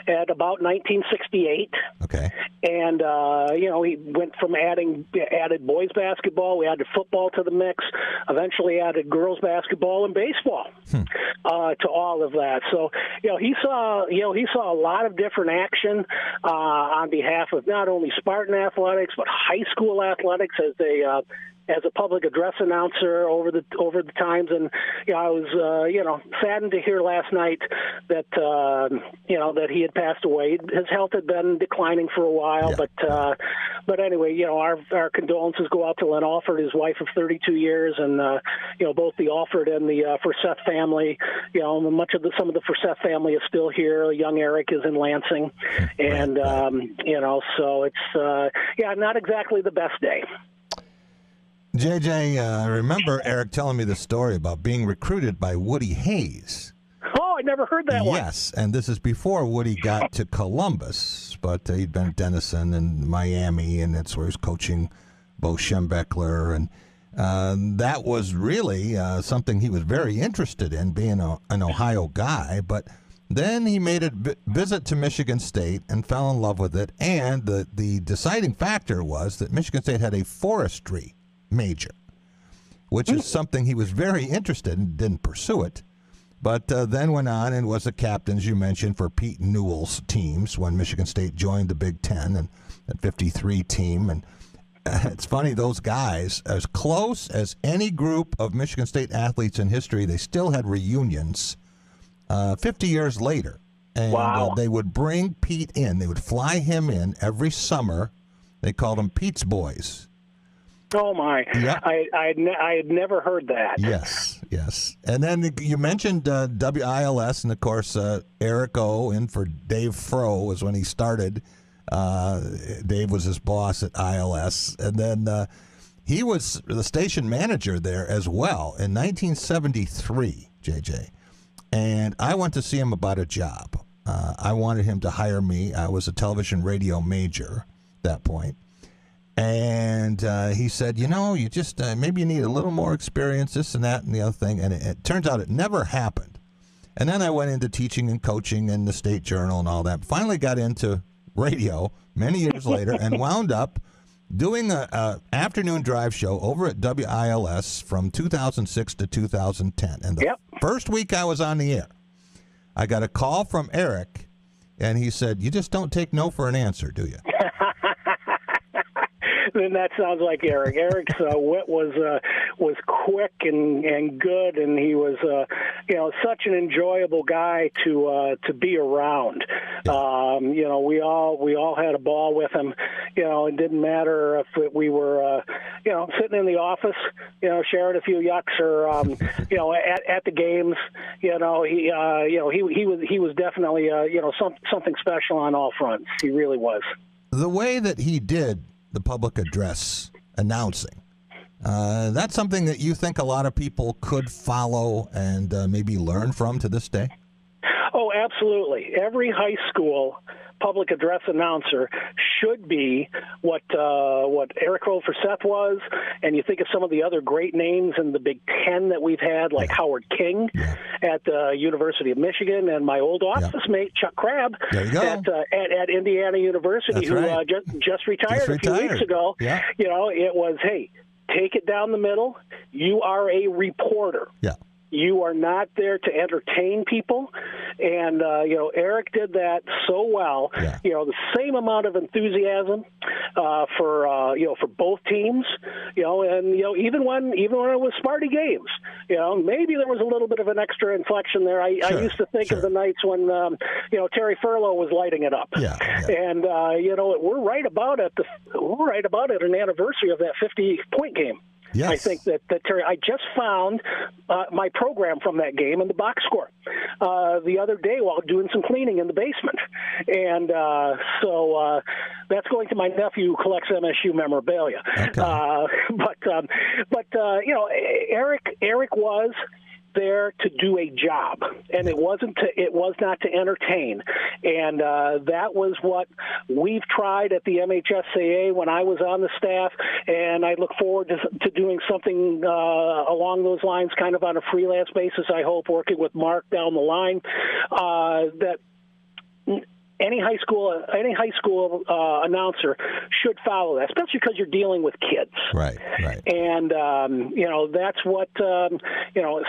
at about 1968. Okay. And, he went from added boys basketball. We added football to the mix, eventually added girls basketball and baseball to all of that. So, he saw a lot of different action on behalf of not only Spartan athletics but high school athletics as a public address announcer over the times. And I was saddened to hear last night that that he had passed away. His health had been declining for a while, but anyway, our condolences go out to Len Alford, his wife of 32 years, and both the Alford and the Forseth family. Some of the Forseth family is still here. Young Eric is in Lansing, and so it's not exactly the best day. JJ, I remember Eric telling me the story about being recruited by Woody Hayes. Oh, I never heard that one. Yes, and this is before Woody got to Columbus, but he'd been at Denison and Miami, and that's where he was coaching Bo Schembechler, and that was really something he was very interested in, being an Ohio guy, but then he made a visit to Michigan State and fell in love with it, and the deciding factor was that Michigan State had a forestry major, which is something he was very interested in, didn't pursue it, but then went on and was a captain, as you mentioned, for Pete Newell's teams when Michigan State joined the Big Ten and that 53 team. And it's funny, those guys, as close as any group of Michigan State athletes in history, they still had reunions 50 years later. And they would bring Pete in. They would fly him in every summer. They called them Pete's Boys. Oh, my. Yep. I had never heard that. Yes. And then you mentioned WILS, and, of course, Eric O. in for Dave Froh was when he started. Dave was his boss at ILS. And then he was the station manager there as well in 1973, JJ. And I went to see him about a job. I wanted him to hire me. I was a television radio major at that point. And he said, you just maybe you need a little more experience, this and that and the other thing. And it turns out it never happened. And then I went into teaching and coaching in the State Journal and all that. Finally got into radio many years later and wound up doing a afternoon drive show over at WILS from 2006 to 2010. And the first week I was on the air, I got a call from Eric. and he said, "You just don't take no for an answer, do you?" Then that sounds like Eric. Eric's wit was quick and good, and he was such an enjoyable guy to be around. We all had a ball with him. It didn't matter if we were sitting in the office, sharing a few yucks, or at the games. He was definitely something special on all fronts. He really was. The way that he did the public address announcing, that's something that you think a lot of people could follow and maybe learn from to this day? Oh, absolutely. Every high school public address announcer should be what Eric Rowe-Forseth was, and you think of some of the other great names in the Big Ten that we've had, like Howard King at the University of Michigan, and my old office mate Chuck Crabb at Indiana University, just retired a few weeks ago. Yeah. It was, hey, take it down the middle. You are a reporter. Yeah. You are not there to entertain people, and Eric did that so well. Yeah. The same amount of enthusiasm for both teams. And even when it was Sparty games, maybe there was a little bit of an extra inflection there. I used to think of the nights when Terry Furlow was lighting it up. Yeah. And we're right about at an anniversary of that 50-point game. Yes. I think that Terry, I just found my program from that game in the box score the other day while doing some cleaning in the basement. And so that's going to my nephew who collects MSU memorabilia. Okay. Eric was there to do a job, and it was not to entertain, and that was what we've tried at the MHSAA when I was on the staff, and I look forward to doing something along those lines, kind of on a freelance basis, I hope, working with Mark down the line, that any high school announcer should follow that, especially because you're dealing with kids. Right. And that's what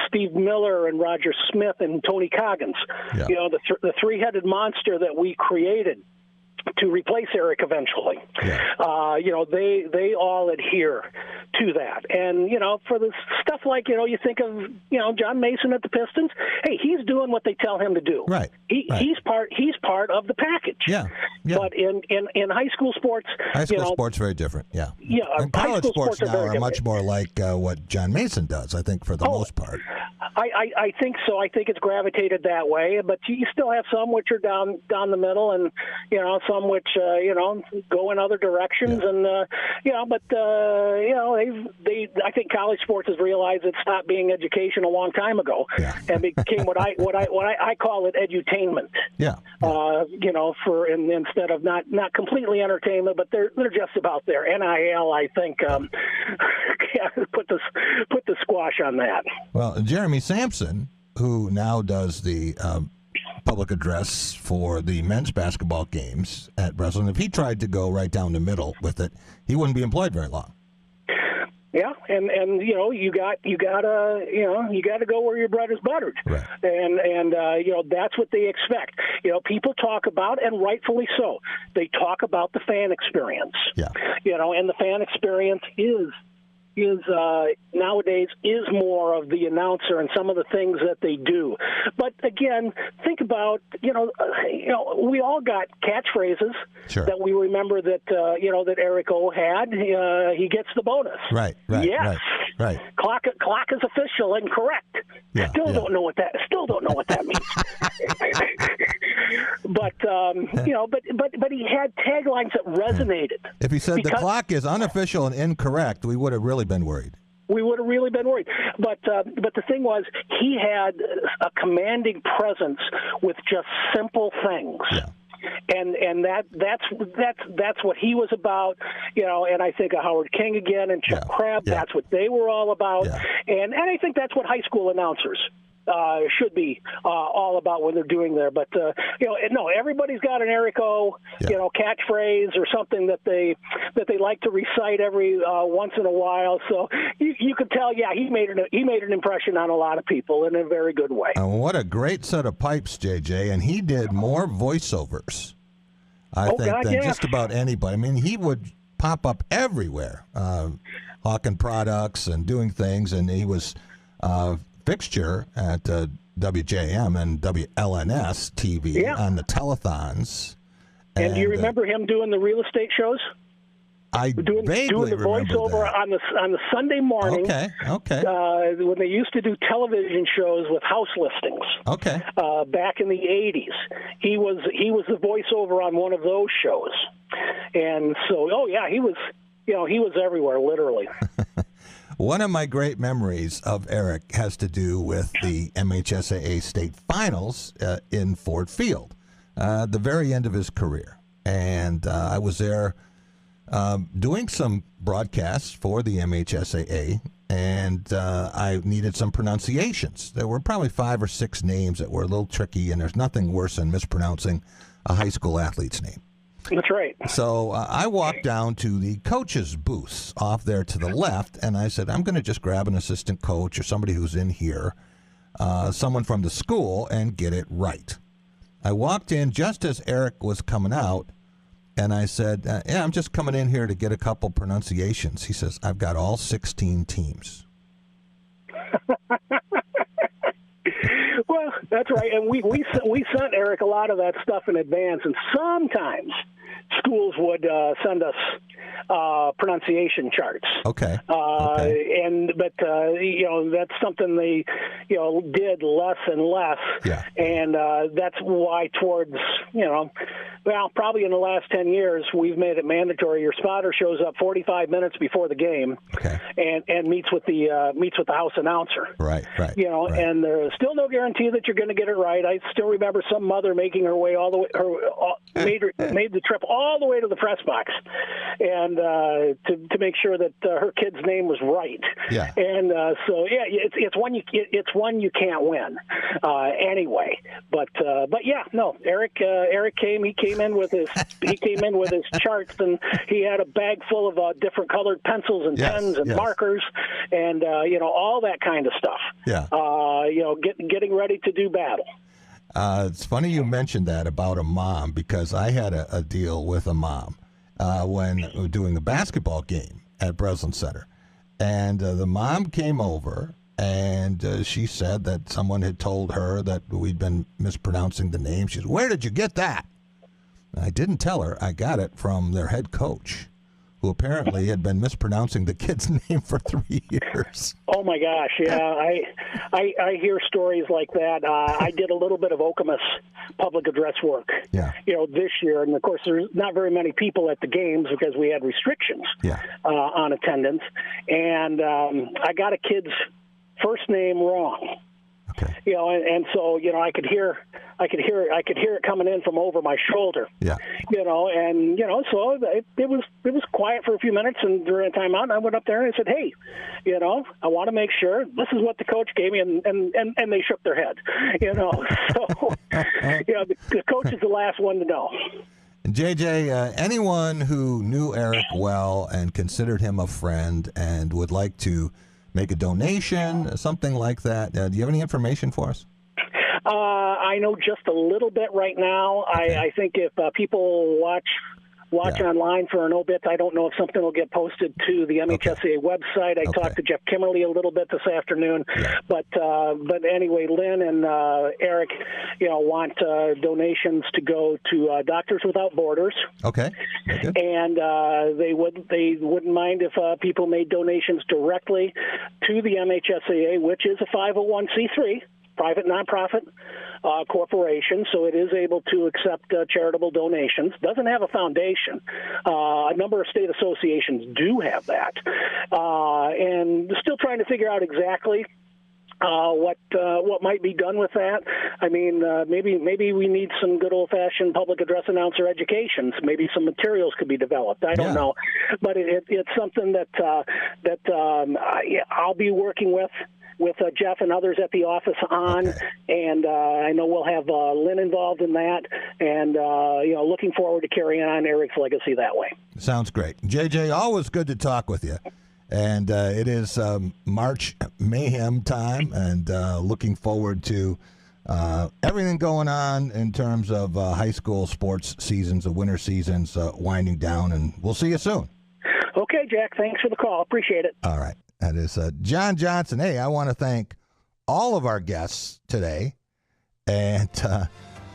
Steve Miller and Roger Smith and Tony Coggins, the three-headed monster that we created to replace Eric eventually. Yeah. They all adhere to that. And, for the stuff like, you think of, John Mason at the Pistons. Hey, he's doing what they tell him to do. Right. He's part of the package. Yeah. But in high school sports, sports very different. Yeah. Yeah. And college sports now are much more like what John Mason does, I think, for the most part. I think so. I think it's gravitated that way, but you still have some which are down the middle, and some which go in other directions, and I think college sports has realized it stopped being education a long time ago, and became what I call it edutainment. Yeah. Instead of not completely entertainment, but they're just about there. NIL, I think, put the squash on that. Well, Jeremy Sampson, who now does the public address for the men's basketball games at Breslin, if he tried to go right down the middle with it, he wouldn't be employed very long. Yeah, and you got to go where your bread is buttered, right. and that's what they expect. People talk about, and rightfully so, they talk about the fan experience. Yeah, and the fan experience is nowadays is more of the announcer and some of the things that they do. But again, think about we all got catchphrases that we remember that that Eric O had. He gets the bonus. Right. Yes. Right. Clock is official and correct. Yeah, Still don't know what that means. But but he had taglines that resonated. If he said the clock is unofficial and incorrect, we would have really been worried. We would have really been worried. But the thing was, he had a commanding presence with just simple things. Yeah. And that's what he was about, and I think of Howard King again and Chuck Crabb. That's what they were all about, and I think that's what high school announcers should be all about when they're doing there. But no, everybody's got an Eric O, catchphrase or something that they like to recite every once in a while. So you could tell, he made an impression on a lot of people in a very good way. What a great set of pipes, JJ, and he did more voiceovers, I think, than just about anybody. I mean, he would pop up everywhere, hawking products and doing things, and he was fixture at WJM and WLNS TV on the telethons. And do you remember him doing the real estate shows? I doing the voiceover that. on the Sunday morning. Okay. When they used to do television shows with house listings. Okay. Back in the 80s, he was the voiceover on one of those shows, and so he was everywhere, literally. One of my great memories of Eric has to do with the MHSAA state finals in Ford Field, the very end of his career, and I was there. Doing some broadcasts for the MHSAA, and I needed some pronunciations. There were probably 5 or 6 names that were a little tricky, and there's nothing worse than mispronouncing a high school athlete's name. That's right. So I walked down to the coach's booths off there to the left, and I said, I'm going to just grab an assistant coach or somebody who's in here, someone from the school, and get it right. I walked in just as Eric was coming out, and I said, I'm just coming in here to get a couple pronunciations. He says, I've got all 16 teams. Well, that's right. And we sent Eric a lot of that stuff in advance, and sometimes schools would send us pronunciation charts. Okay. But that's something they did less and less. Yeah. And that's why towards probably in the last 10 years we've made it mandatory. Your spotter shows up 45 minutes before the game. Okay. And meets with the house announcer. Right. And there's still no guarantee that you're going to get it right. I still remember some mother making her way all the way, made the trip all the way to the press box, and to make sure that her kid's name was right. Yeah. And it's one you can't win anyway. But Eric came. He came in with his charts, and he had a bag full of different colored pencils and pens and markers, and all that kind of stuff. Yeah. Getting ready to do battle. It's funny you mentioned that about a mom, because I had a deal with a mom when we were doing a basketball game at Breslin Center. And the mom came over, and she said that someone had told her that we'd been mispronouncing the name. She said, "Where did you get that?" And I didn't tell her. I got it from their head coach, who apparently had been mispronouncing the kid's name for 3 years. Oh my gosh, yeah, I hear stories like that. I did a little bit of Okemos public address work, this year, and of course there's not very many people at the games because we had restrictions on attendance, and I got a kid's first name wrong. Okay. And so I could hear it coming in from over my shoulder. Yeah. So it was quiet for a few minutes, and during a timeout, I went up there and I said, "Hey, I want to make sure this is what the coach gave me," and they shook their head. So the coach is the last one to know. JJ, anyone who knew Eric well and considered him a friend and would like to make a donation, something like that, do you have any information for us? I know just a little bit right now. Okay. I think if people watch online for an obit, I don't know if something will get posted to the MHSAA website. I talked to Jeff Kimmerly a little bit this afternoon, but anyway, Lynn and Eric, want donations to go to Doctors Without Borders. Okay. And they wouldn't mind if people made donations directly to the MHSAA, which is a 501c3. Private nonprofit corporation, so it is able to accept charitable donations. Doesn't have a foundation. A number of state associations do have that, and still trying to figure out exactly what might be done with that. I mean, maybe we need some good old-fashioned public address announcer education. Maybe some materials could be developed. I don't know, but it's something that I'll be working with with Jeff and others at the office on, and I know we'll have Lynn involved in that, and looking forward to carrying on Eric's legacy that way. Sounds great. JJ, always good to talk with you. And it is March Mayhem time, and looking forward to everything going on in terms of high school sports seasons, the winter seasons winding down, and we'll see you soon. Okay, Jack, thanks for the call. Appreciate it. All right. That is John Johnson. Hey, I want to thank all of our guests today. And,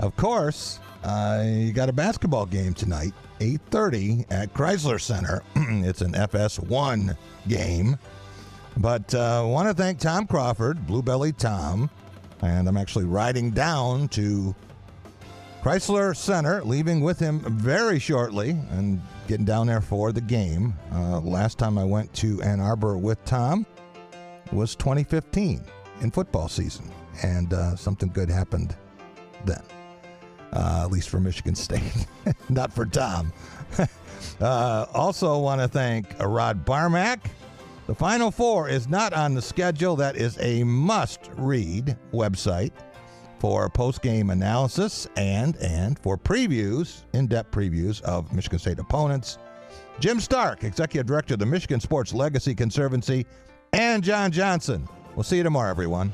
of course, you got a basketball game tonight, 8:30 at Chrysler Center. It's an FS1 game. But I want to thank Tom Crawford, Blue Belly Tom. And I'm actually riding down to Chrysler Center, leaving with him very shortly and getting down there for the game. Last time I went to Ann Arbor with Tom was 2015 in football season. And something good happened then, at least for Michigan State, not for Tom. Also want to thank Rod Barmack. The Final Four is not on the schedule. That is a must-read website for post-game analysis and for previews, in-depth previews of Michigan State opponents. Jim Stark, Executive Director of the Michigan Sports Legacy Conservancy, and John Johnson. We'll see you tomorrow, everyone.